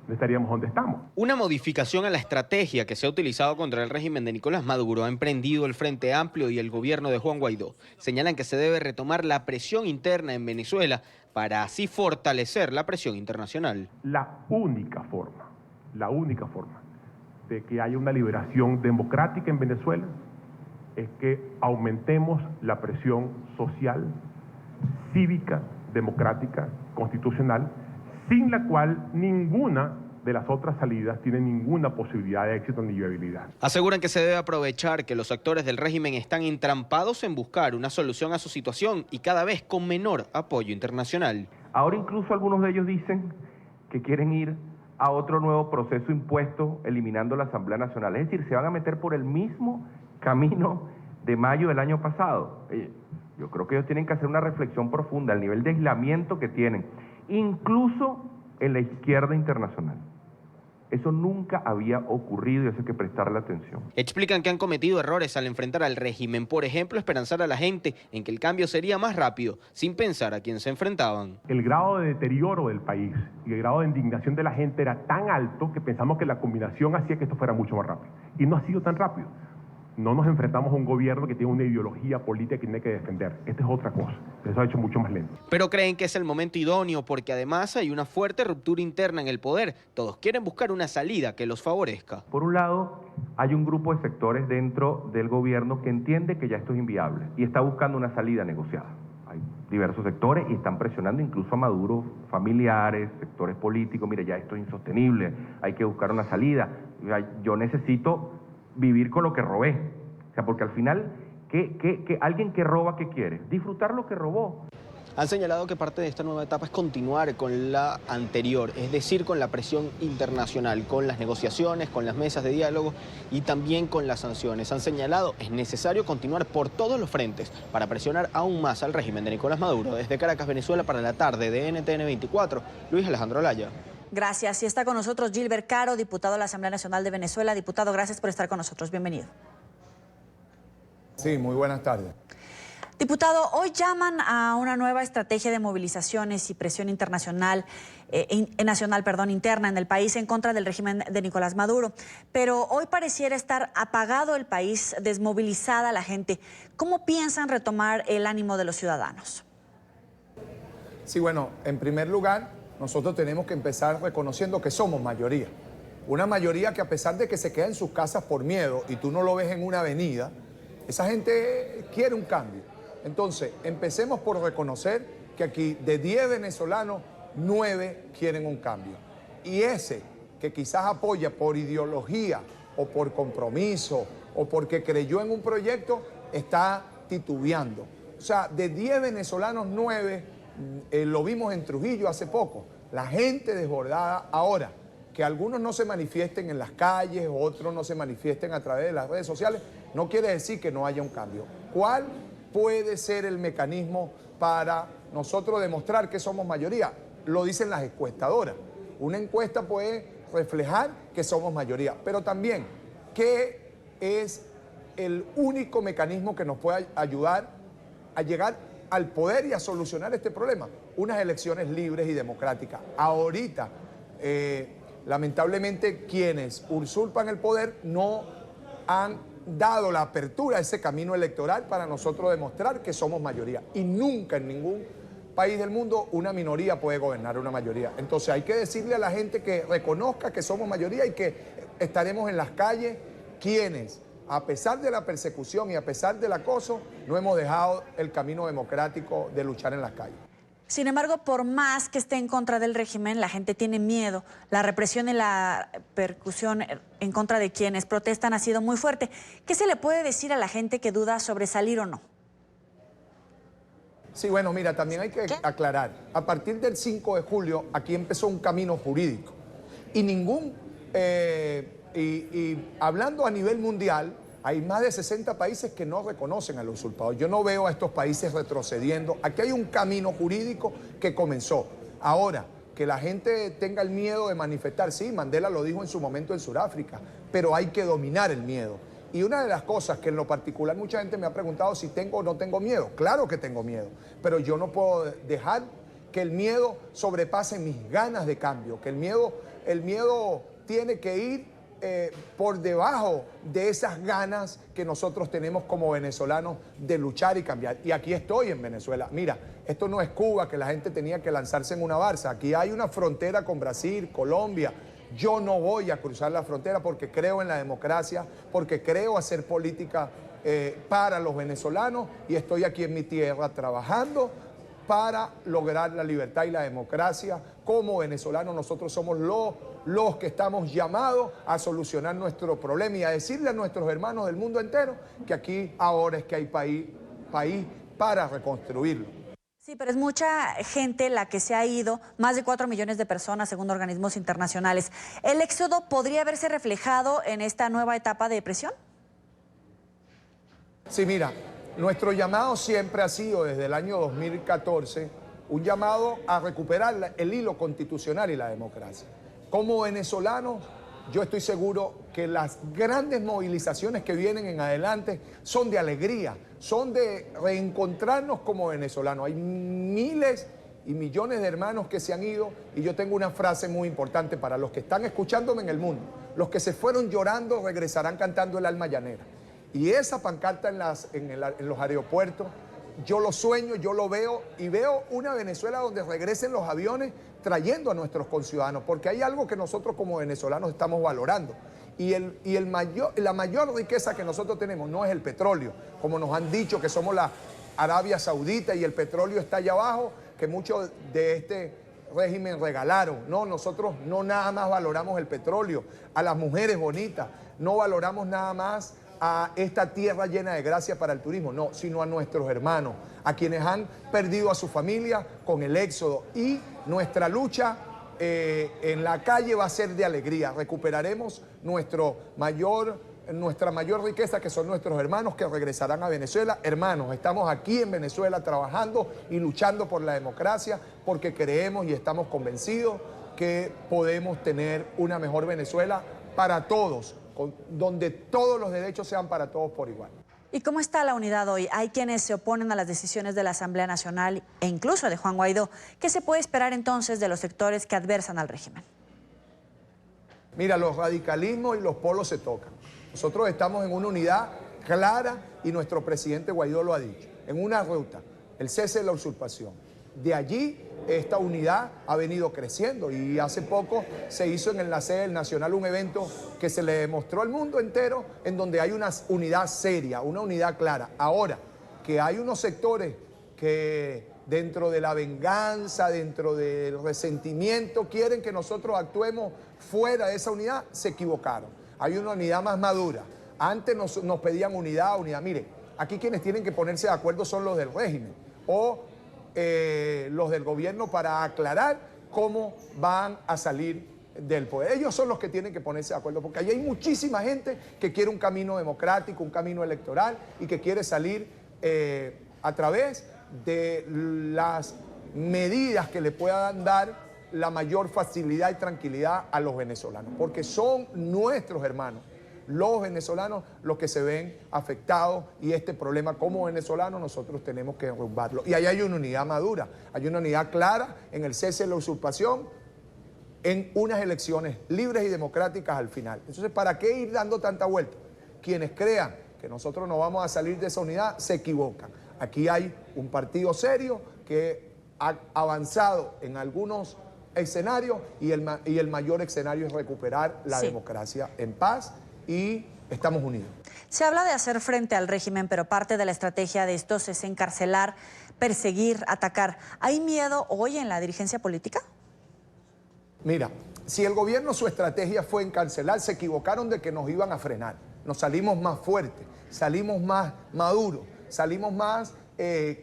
no estaríamos donde estamos. Una modificación a la estrategia que se ha utilizado contra el régimen de Nicolás Maduro ha emprendido el Frente Amplio y el gobierno de Juan Guaidó. Señalan que se debe retomar la presión interna en Venezuela para así fortalecer la presión internacional. La única forma de que haya una liberación democrática en Venezuela es que aumentemos la presión social, cívica, democrática, constitucional, sin la cual ninguna de las otras salidas tiene ninguna posibilidad de éxito ni viabilidad. Aseguran que se debe aprovechar que los actores del régimen están entrampados en buscar una solución a su situación y cada vez con menor apoyo internacional. Ahora incluso algunos de ellos dicen que quieren ir a otro nuevo proceso impuesto eliminando la Asamblea Nacional. Es decir, se van a meter por el mismo camino de mayo del año pasado. Yo creo que ellos tienen que hacer una reflexión profunda al nivel de aislamiento que tienen, incluso en la izquierda internacional. Eso nunca había ocurrido y eso hay que prestarle atención. Explican que han cometido errores al enfrentar al régimen. Por ejemplo, esperanzar a la gente en que el cambio sería más rápido, sin pensar a quién se enfrentaban. El grado de deterioro del país y el grado de indignación de la gente era tan alto que pensamos que la combinación hacía que esto fuera mucho más rápido. Y no ha sido tan rápido. No nos enfrentamos a un gobierno que tiene una ideología política que tiene que defender. Esta es otra cosa. Eso ha hecho mucho más lento. Pero creen que es el momento idóneo porque además hay una fuerte ruptura interna en el poder. Todos quieren buscar una salida que los favorezca. Por un lado, hay un grupo de sectores dentro del gobierno que entiende que ya esto es inviable y está buscando una salida negociada. Hay diversos sectores y están presionando incluso a Maduro, familiares, sectores políticos. Mire, ya esto es insostenible, hay que buscar una salida. Yo necesito vivir con lo que robé. O sea, porque al final, alguien que roba, ¿qué quiere? Disfrutar lo que robó. Han señalado que parte de esta nueva etapa es continuar con la anterior, es decir, con la presión internacional, con las negociaciones, con las mesas de diálogo y también con las sanciones. Han señalado que es necesario continuar por todos los frentes para presionar aún más al régimen de Nicolás Maduro. Desde Caracas, Venezuela, para la tarde de NTN 24, Luis Alejandro Laya. Gracias. Y está con nosotros Gilbert Caro, diputado de la Asamblea Nacional de Venezuela. Diputado, gracias por estar con nosotros. Bienvenido. Sí, muy buenas tardes. Diputado, hoy llaman a una nueva estrategia de movilizaciones y presión internacional, interna en el país en contra del régimen de Nicolás Maduro. Pero hoy pareciera estar apagado el país, desmovilizada la gente. ¿Cómo piensan retomar el ánimo de los ciudadanos? Sí, bueno, en primer lugar, nosotros tenemos que empezar reconociendo que somos mayoría. Una mayoría que a pesar de que se queda en sus casas por miedo y tú no lo ves en una avenida, esa gente quiere un cambio. Entonces, empecemos por reconocer que aquí de 10 venezolanos, 9 quieren un cambio. Y ese que quizás apoya por ideología o por compromiso o porque creyó en un proyecto, está titubeando. O sea, de 10 venezolanos, 9... lo vimos en Trujillo hace poco, la gente desbordada. Ahora, que algunos no se manifiesten en las calles, otros no se manifiesten a través de las redes sociales, no quiere decir que no haya un cambio. ¿Cuál puede ser el mecanismo para nosotros demostrar que somos mayoría? Lo dicen las encuestadoras. Una encuesta puede reflejar que somos mayoría, pero también, ¿qué es el único mecanismo que nos puede ayudar a llegar al poder y a solucionar este problema? Unas elecciones libres y democráticas. Ahorita, lamentablemente, quienes usurpan el poder no han dado la apertura a ese camino electoral para nosotros demostrar que somos mayoría. Y nunca en ningún país del mundo una minoría puede gobernar una mayoría. Entonces hay que decirle a la gente que reconozca que somos mayoría y que estaremos en las calles quienes, a pesar de la persecución y a pesar del acoso, no hemos dejado el camino democrático de luchar en las calles. Sin embargo, por más que esté en contra del régimen, la gente tiene miedo. La represión y la persecución en contra de quienes protestan ha sido muy fuerte. ¿Qué se le puede decir a la gente que duda sobre salir o no? Sí, bueno, mira, también hay que aclarar. A partir del 5 de julio, aquí empezó un camino jurídico. Y hablando a nivel mundial, hay más de 60 países que no reconocen a los usurpadores. Yo no veo a estos países retrocediendo. Aquí hay un camino jurídico que comenzó. Ahora, que la gente tenga el miedo de manifestar, sí, Mandela lo dijo en su momento en Sudáfrica, pero hay que dominar el miedo. Y una de las cosas que en lo particular mucha gente me ha preguntado si tengo o no tengo miedo. Claro que tengo miedo, pero yo no puedo dejar que el miedo sobrepase mis ganas de cambio, que el miedo tiene que ir por debajo de esas ganas que nosotros tenemos como venezolanos de luchar y cambiar. Y aquí estoy en Venezuela. Mira, esto no es Cuba, que la gente tenía que lanzarse en una balsa. Aquí hay una frontera con Brasil, Colombia. Yo no voy a cruzar la frontera porque creo en la democracia, porque creo hacer política para los venezolanos y estoy aquí en mi tierra trabajando para lograr la libertad y la democracia. Como venezolanos nosotros somos los que estamos llamados a solucionar nuestro problema y a decirle a nuestros hermanos del mundo entero que aquí ahora es que hay país para reconstruirlo. Sí, pero es mucha gente la que se ha ido, más de 4 millones de personas según organismos internacionales. ¿El éxodo podría verse reflejado en esta nueva etapa de presión? Sí, mira, nuestro llamado siempre ha sido desde el año 2014 un llamado a recuperar el hilo constitucional y la democracia. Como venezolanos, yo estoy seguro que las grandes movilizaciones que vienen en adelante son de alegría, son de reencontrarnos como venezolanos. Hay miles y millones de hermanos que se han ido y yo tengo una frase muy importante para los que están escuchándome en el mundo. Los que se fueron llorando regresarán cantando el alma llanera. Y esa pancarta en los aeropuertos, yo lo sueño, yo lo veo y veo una Venezuela donde regresen los aviones trayendo a nuestros conciudadanos, porque hay algo que nosotros como venezolanos estamos valorando. La mayor riqueza que nosotros tenemos no es el petróleo, como nos han dicho que somos la Arabia Saudita y el petróleo está allá abajo, que muchos de este régimen regalaron. No, nosotros no nada más valoramos el petróleo, a las mujeres bonitas, no valoramos nada más a esta tierra llena de gracia para el turismo, no, sino a nuestros hermanos, a quienes han perdido a su familia con el éxodo. Y nuestra lucha en la calle va a ser de alegría. Recuperaremos nuestra mayor riqueza, que son nuestros hermanos que regresarán a Venezuela. Hermanos, estamos aquí en Venezuela trabajando y luchando por la democracia porque creemos y estamos convencidos que podemos tener una mejor Venezuela para todos, donde todos los derechos sean para todos por igual. ¿Y cómo está la unidad hoy? Hay quienes se oponen a las decisiones de la Asamblea Nacional e incluso de Juan Guaidó. ¿Qué se puede esperar entonces de los sectores que adversan al régimen? Mira, los radicalismos y los polos se tocan. Nosotros estamos en una unidad clara y nuestro presidente Guaidó lo ha dicho, en una ruta, el cese de la usurpación. De allí esta unidad ha venido creciendo y hace poco se hizo en la sede del Nacional un evento que se le demostró al mundo entero en donde hay una unidad seria, una unidad clara. Ahora, que hay unos sectores que dentro de la venganza, dentro del resentimiento, quieren que nosotros actuemos fuera de esa unidad, se equivocaron. Hay una unidad más madura. Antes nos pedían unidad. Mire, aquí quienes tienen que ponerse de acuerdo son los del régimen o los del gobierno para aclarar cómo van a salir del poder. Ellos son los que tienen que ponerse de acuerdo, porque allí hay muchísima gente que quiere un camino democrático, un camino electoral y que quiere salir a través de las medidas que le puedan dar la mayor facilidad y tranquilidad a los venezolanos, porque son nuestros hermanos, los venezolanos, los que se ven afectados, y este problema como venezolanos nosotros tenemos que derrumbarlo. Y ahí hay una unidad madura, hay una unidad clara en el cese de la usurpación, en unas elecciones libres y democráticas al final. Entonces, ¿para qué ir dando tanta vuelta? Quienes crean que nosotros no vamos a salir de esa unidad se equivocan. Aquí hay un partido serio que ha avanzado en algunos escenarios y el mayor escenario es recuperar la democracia en paz y estamos unidos. Se habla de hacer frente al régimen, pero parte de la estrategia de estos es encarcelar, perseguir, atacar. ¿Hay miedo hoy en la dirigencia política? Mira, si el gobierno su estrategia fue encarcelar, se equivocaron de que nos iban a frenar. Nos salimos más fuertes, salimos más maduros, salimos más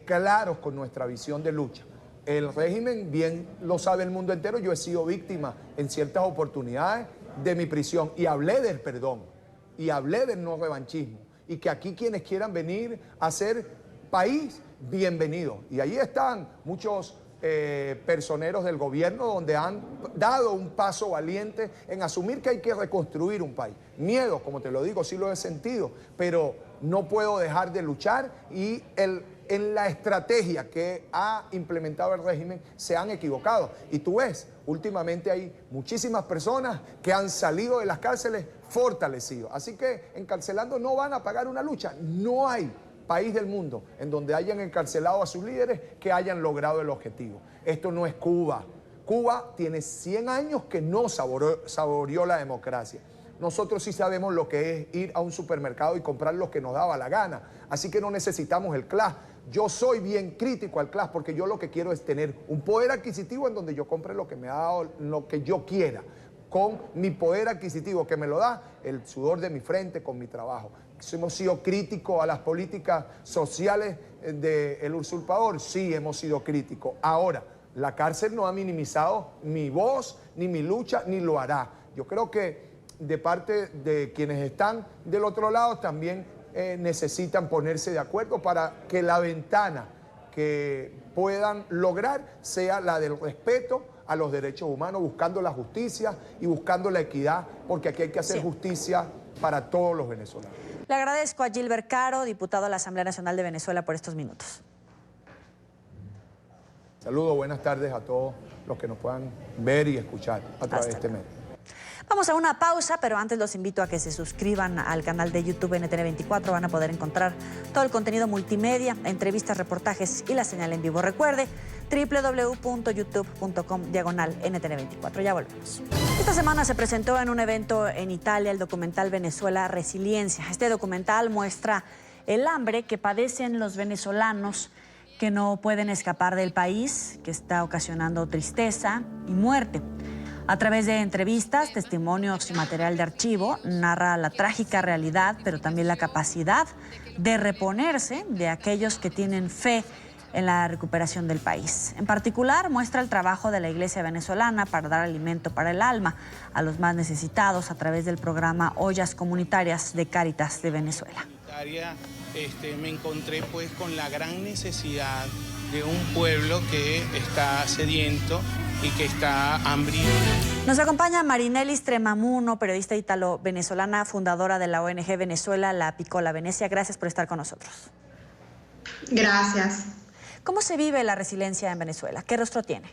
claros con nuestra visión de lucha. El régimen, bien lo sabe el mundo entero, yo he sido víctima en ciertas oportunidades de mi prisión y hablé del perdón y hablé del no revanchismo y que aquí quienes quieran venir a ser país, bienvenidos. Y ahí están muchos personeros del gobierno donde han dado un paso valiente en asumir que hay que reconstruir un país. Miedo, como te lo digo, sí lo he sentido, pero no puedo dejar de luchar y en la estrategia que ha implementado el régimen se han equivocado. Y tú ves, últimamente hay muchísimas personas que han salido de las cárceles fortalecidos. Así que encarcelando no van a pagar una lucha. No hay país del mundo en donde hayan encarcelado a sus líderes que hayan logrado el objetivo. Esto no es Cuba. Cuba tiene 100 años que no saboreó la democracia. Nosotros sí sabemos lo que es ir a un supermercado y comprar lo que nos daba la gana. Así que no necesitamos el CLAS. Yo soy bien crítico al CLAS porque yo lo que quiero es tener un poder adquisitivo en donde yo compre lo que me ha dado, lo que yo quiera, con mi poder adquisitivo que me lo da el sudor de mi frente, con mi trabajo. ¿Hemos sido críticos a las políticas sociales del usurpador? Sí, hemos sido críticos. Ahora, la cárcel no ha minimizado mi voz, ni mi lucha, ni lo hará. Yo creo que de parte de quienes están del otro lado también necesitan ponerse de acuerdo para que la ventana que puedan lograr sea la del respeto a los derechos humanos, buscando la justicia y buscando la equidad, porque aquí hay que hacer justicia para todos los venezolanos. Le agradezco a Gilbert Caro, diputado a la Asamblea Nacional de Venezuela, por estos minutos. Saludos, buenas tardes a todos los que nos puedan ver y escuchar a través de este medio. Vamos a una pausa, pero antes los invito a que se suscriban al canal de YouTube NTN24. Van a poder encontrar todo el contenido multimedia, entrevistas, reportajes y la señal en vivo. Recuerde, www.youtube.com/NTN24. Ya volvemos. Esta semana se presentó en un evento en Italia el documental Venezuela Resiliencia. Este documental muestra el hambre que padecen los venezolanos que no pueden escapar del país, que está ocasionando tristeza y muerte. A través de entrevistas, testimonios y material de archivo, narra la trágica realidad, pero también la capacidad de reponerse de aquellos que tienen fe en la recuperación del país. En particular, muestra el trabajo de la Iglesia venezolana para dar alimento para el alma a los más necesitados a través del programa Ollas Comunitarias de Cáritas de Venezuela. Me encontré pues con la gran necesidad de un pueblo que está sediento y que está hambriento. Nos acompaña Marinelis Tremamuno, periodista ítalo-venezolana, fundadora de la ONG Venezuela, La Piccola Venecia. Gracias por estar con nosotros. Gracias. ¿Cómo se vive la resiliencia en Venezuela? ¿Qué rostro tiene?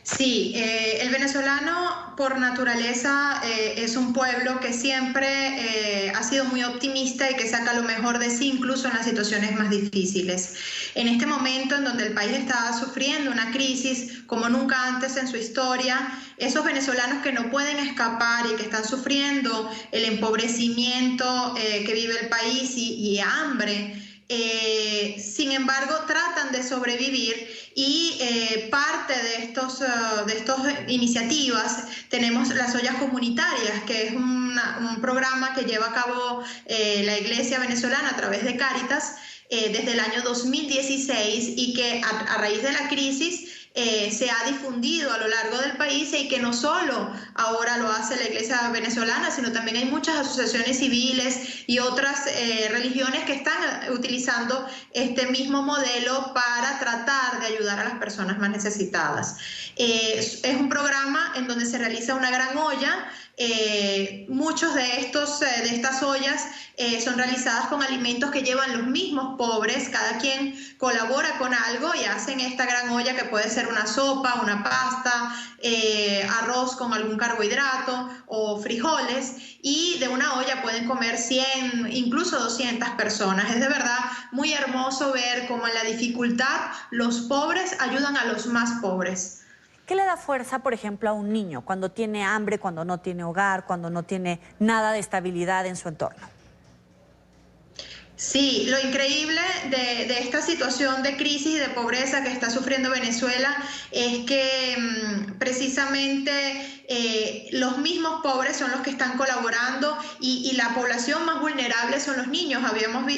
Sí, el venezolano por naturaleza es un pueblo que siempre ha sido muy optimista y que saca lo mejor de sí, incluso en las situaciones más difíciles. En este momento en donde el país está sufriendo una crisis como nunca antes en su historia, esos venezolanos que no pueden escapar y que están sufriendo el empobrecimiento que vive el país y hambre, sin embargo tratan de sobrevivir y parte de estas iniciativas tenemos las ollas comunitarias, que es un programa que lleva a cabo la Iglesia venezolana a través de Cáritas desde el año 2016 y que a raíz de la crisis se ha difundido a lo largo del país y que no solo ahora lo hace la Iglesia venezolana, sino también hay muchas asociaciones civiles y otras religiones que están utilizando este mismo modelo para tratar de ayudar a las personas más necesitadas. Es un programa en donde se realiza una gran olla. Muchos de estas ollas son realizadas con alimentos que llevan los mismos pobres, cada quien colabora con algo y hacen esta gran olla que puede ser una sopa, una pasta, arroz con algún carbohidrato o frijoles, y de una olla pueden comer 100, incluso 200 personas. Es de verdad muy hermoso ver cómo en la dificultad los pobres ayudan a los más pobres. ¿Qué le da fuerza, por ejemplo, a un niño cuando tiene hambre, cuando no tiene hogar, cuando no tiene nada de estabilidad en su entorno? Sí, lo increíble de esta situación de crisis y de pobreza que está sufriendo Venezuela es que precisamente los mismos pobres son los que están colaborando y la población más vulnerable son los niños.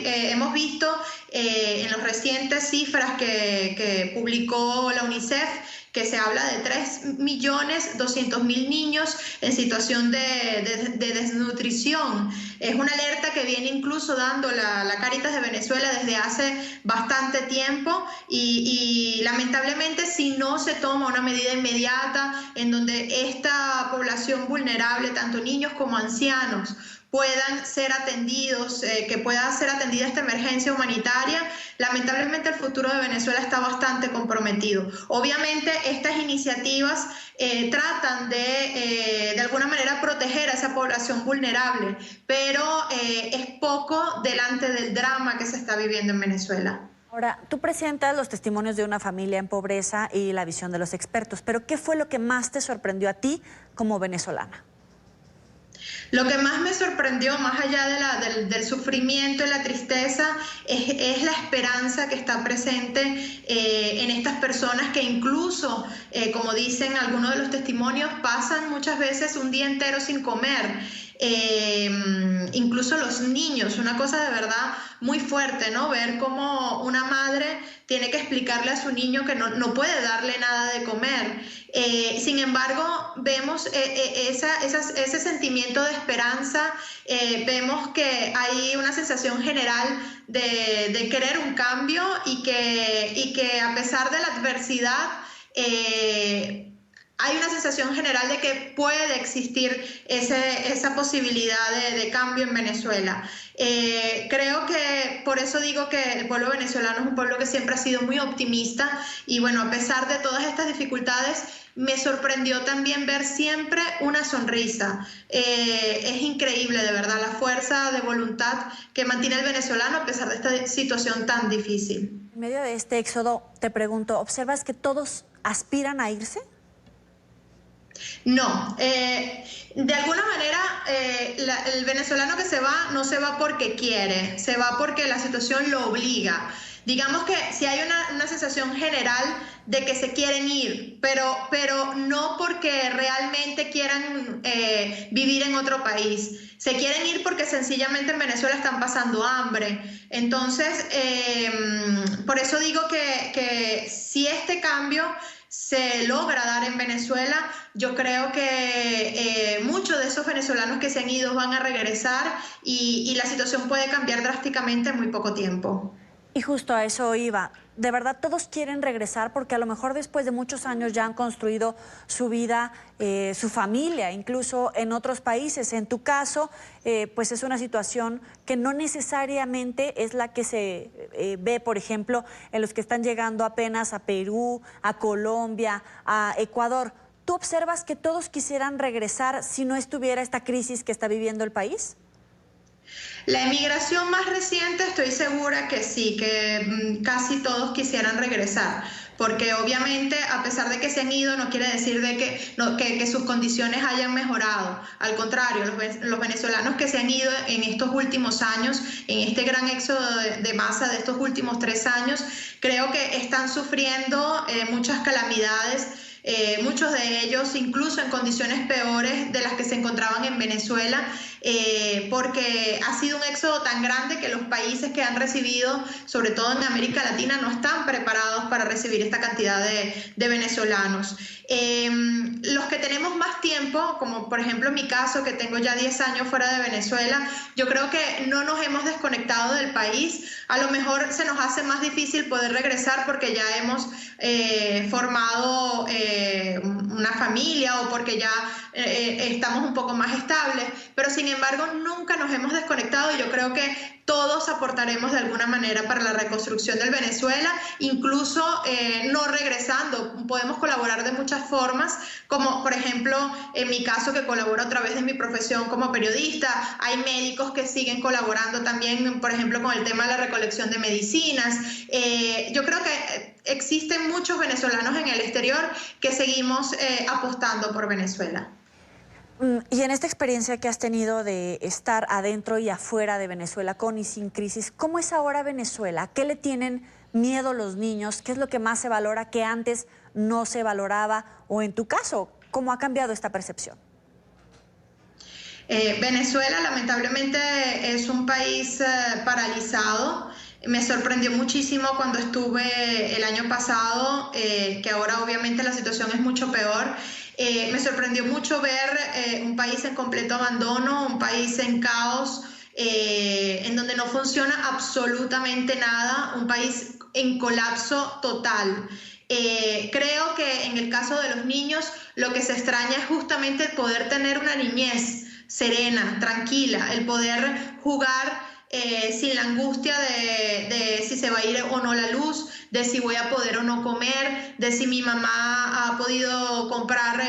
Hemos visto en las recientes cifras que publicó la UNICEF que se habla de 3.200.000 niños en situación de desnutrición. Es una alerta que viene incluso dando la Cáritas de Venezuela desde hace bastante tiempo y lamentablemente si no se toma una medida inmediata en donde esta población vulnerable, tanto niños como ancianos, puedan ser atendidos, que pueda ser atendida esta emergencia humanitaria, lamentablemente el futuro de Venezuela está bastante comprometido. Obviamente estas iniciativas tratan de alguna manera proteger a esa población vulnerable, pero es poco delante del drama que se está viviendo en Venezuela. Ahora, tú presentas los testimonios de una familia en pobreza y la visión de los expertos, pero ¿qué fue lo que más te sorprendió a ti como venezolana? Lo que más me sorprendió, más allá del sufrimiento y la tristeza, es la esperanza que está presente en estas personas que incluso, como dicen algunos de los testimonios, pasan muchas veces un día entero sin comer. Incluso los niños, una cosa de verdad muy fuerte, ¿no? Ver cómo una madre tiene que explicarle a su niño que no puede darle nada de comer. Sin embargo, vemos ese sentimiento de esperanza, vemos que hay una sensación general de querer un cambio y que a pesar de la adversidad, hay una sensación general de que puede existir esa posibilidad de cambio en Venezuela. Creo que por eso digo que el pueblo venezolano es un pueblo que siempre ha sido muy optimista y bueno, a pesar de todas estas dificultades, me sorprendió también ver siempre una sonrisa. Es increíble, de verdad, la fuerza de voluntad que mantiene el venezolano a pesar de esta situación tan difícil. En medio de este éxodo, te pregunto, ¿observas que todos aspiran a irse? No, de alguna manera el venezolano que se va no se va porque quiere, se va porque la situación lo obliga. Digamos que sí hay una sensación general de que se quieren ir, pero no porque realmente quieran vivir en otro país. Se quieren ir porque sencillamente en Venezuela están pasando hambre. Entonces, por eso digo que si este cambio se logra dar en Venezuela, yo creo que muchos de esos venezolanos que se han ido van a regresar y la situación puede cambiar drásticamente en muy poco tiempo. Y justo a eso iba. De verdad todos quieren regresar porque a lo mejor después de muchos años ya han construido su vida, su familia, incluso en otros países. En tu caso, pues es una situación que no necesariamente es la que se ve, por ejemplo, en los que están llegando apenas a Perú, a Colombia, a Ecuador. ¿Tú observas que todos quisieran regresar si no estuviera esta crisis que está viviendo el país? La emigración más reciente estoy segura que sí, que casi todos quisieran regresar, porque obviamente a pesar de que se han ido no quiere decir de que sus condiciones hayan mejorado. Al contrario, los venezolanos que se han ido en estos últimos años, en este gran éxodo de masa de estos últimos 3 años, creo que están sufriendo muchas calamidades. Muchos de ellos incluso en condiciones peores de las que se encontraban en Venezuela, porque ha sido un éxodo tan grande que los países que han recibido, sobre todo en América Latina, no están preparados para recibir esta cantidad de venezolanos. Los que tenemos más tiempo, como por ejemplo en mi caso, que tengo ya 10 años fuera de Venezuela, yo creo que no nos hemos desconectado del país. A lo mejor se nos hace más difícil poder regresar porque ya hemos formado una familia o porque ya estamos un poco más estables, pero sin embargo nunca nos hemos desconectado y yo creo que todos aportaremos de alguna manera para la reconstrucción del Venezuela, incluso no regresando. Podemos colaborar de muchas formas, como por ejemplo en mi caso que colaboro a través de mi profesión como periodista. Hay médicos que siguen colaborando también, por ejemplo, con el tema de la recolección de medicinas. Yo creo que existen muchos venezolanos en el exterior que seguimos apostando por Venezuela. Y en esta experiencia que has tenido de estar adentro y afuera de Venezuela con y sin crisis, ¿cómo es ahora Venezuela? ¿Qué le tienen miedo los niños? ¿Qué es lo que más se valora que antes no se valoraba? O en tu caso, ¿cómo ha cambiado esta percepción? Venezuela lamentablemente es un país paralizado. Me sorprendió muchísimo cuando estuve el año pasado, que ahora obviamente la situación es mucho peor. Me sorprendió mucho ver un país en completo abandono, un país en caos, en donde no funciona absolutamente nada, un país en colapso total. Creo que en el caso de los niños lo que se extraña es justamente el poder tener una niñez serena, tranquila, el poder jugar sin la angustia de si se va a ir o no la luz, de si voy a poder o no comer, de si mi mamá ha podido comprar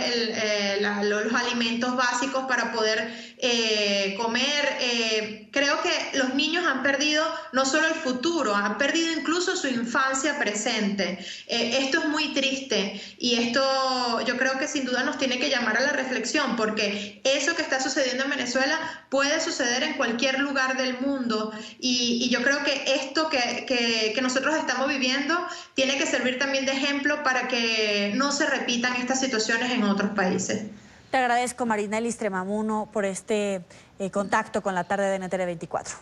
los alimentos básicos para poder comer. Creo que los niños han perdido no solo el futuro, han perdido incluso su infancia presente. Esto es muy triste y esto yo creo que sin duda nos tiene que llamar a la reflexión, porque eso que está sucediendo en Venezuela puede suceder en cualquier lugar del mundo. Y yo creo que esto que nosotros estamos viviendo tiene que servir también de ejemplo para que no se repitan estas situaciones en otros países. Te agradezco, Marinelli Stremamuno, por este contacto con la tarde de NTN 24.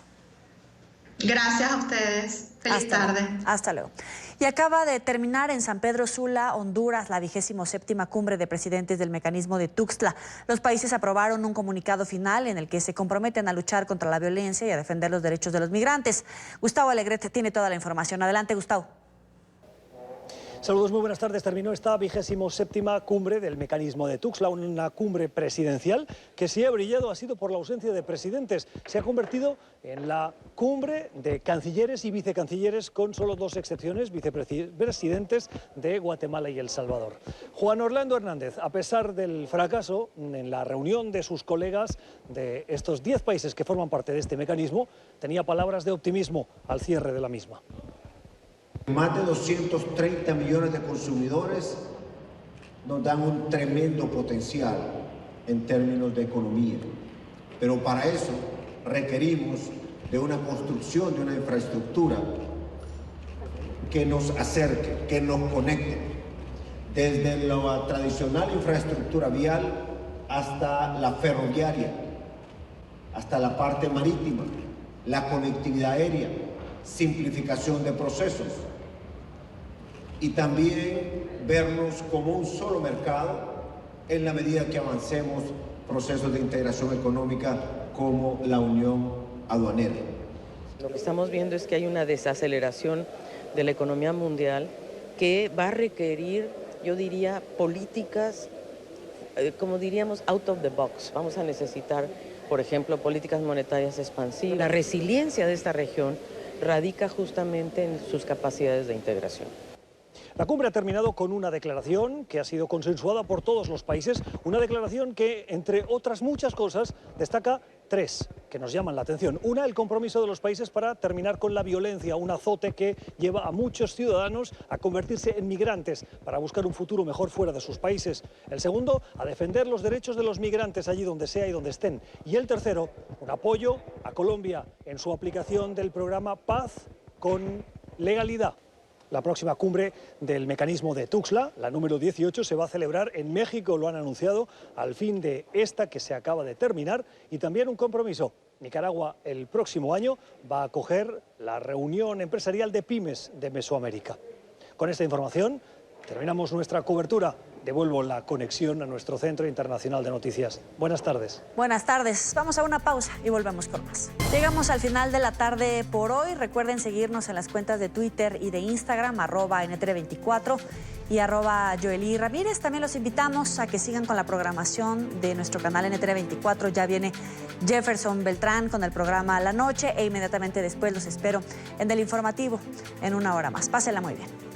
Gracias a ustedes. Feliz tarde. Hasta luego. Y acaba de terminar en San Pedro Sula, Honduras, la 27ª cumbre de presidentes del mecanismo de Tuxtla. Los países aprobaron un comunicado final en el que se comprometen a luchar contra la violencia y a defender los derechos de los migrantes. Gustavo Alegret tiene toda la información. Adelante, Gustavo. Saludos, muy buenas tardes. Terminó esta 27ª cumbre del mecanismo de Tuxtla, una cumbre presidencial que si ha brillado ha sido por la ausencia de presidentes. Se ha convertido en la cumbre de cancilleres y vicecancilleres, con solo 2 excepciones, vicepresidentes de Guatemala y El Salvador. Juan Orlando Hernández, a pesar del fracaso en la reunión de sus colegas de estos 10 países que forman parte de este mecanismo, tenía palabras de optimismo al cierre de la misma. Más de 230 millones de consumidores nos dan un tremendo potencial en términos de economía, pero para eso requerimos de una construcción de una infraestructura que nos acerque, que nos conecte, desde la tradicional infraestructura vial hasta la ferroviaria, hasta la parte marítima, la conectividad aérea, simplificación de procesos y también vernos como un solo mercado en la medida que avancemos procesos de integración económica como la unión aduanera. Lo que estamos viendo es que hay una desaceleración de la economía mundial que va a requerir, yo diría, políticas, como diríamos, out of the box. Vamos a necesitar, por ejemplo, políticas monetarias expansivas. La resiliencia de esta región radica justamente en sus capacidades de integración. La cumbre ha terminado con una declaración que ha sido consensuada por todos los países, una declaración que, entre otras muchas cosas, destaca tres que nos llaman la atención. Una, el compromiso de los países para terminar con la violencia, un azote que lleva a muchos ciudadanos a convertirse en migrantes para buscar un futuro mejor fuera de sus países. El segundo, a defender los derechos de los migrantes allí donde sea y donde estén. Y el tercero, un apoyo a Colombia en su aplicación del programa Paz con Legalidad. La próxima cumbre del mecanismo de Tuxtla, la número 18, se va a celebrar en México, lo han anunciado, al fin de esta que se acaba de terminar, y también un compromiso. Nicaragua el próximo año va a acoger la reunión empresarial de pymes de Mesoamérica. Con esta información terminamos nuestra cobertura. Devuelvo la conexión a nuestro Centro Internacional de Noticias. Buenas tardes. Buenas tardes. Vamos a una pausa y volvemos con más. Llegamos al final de la tarde por hoy. Recuerden seguirnos en las cuentas de Twitter y de Instagram, @NTR24 y @Joely Ramírez. También los invitamos a que sigan con la programación de nuestro canal NTR24. Ya viene Jefferson Beltrán con el programa La Noche e inmediatamente después los espero en el informativo en una hora más. Pásenla muy bien.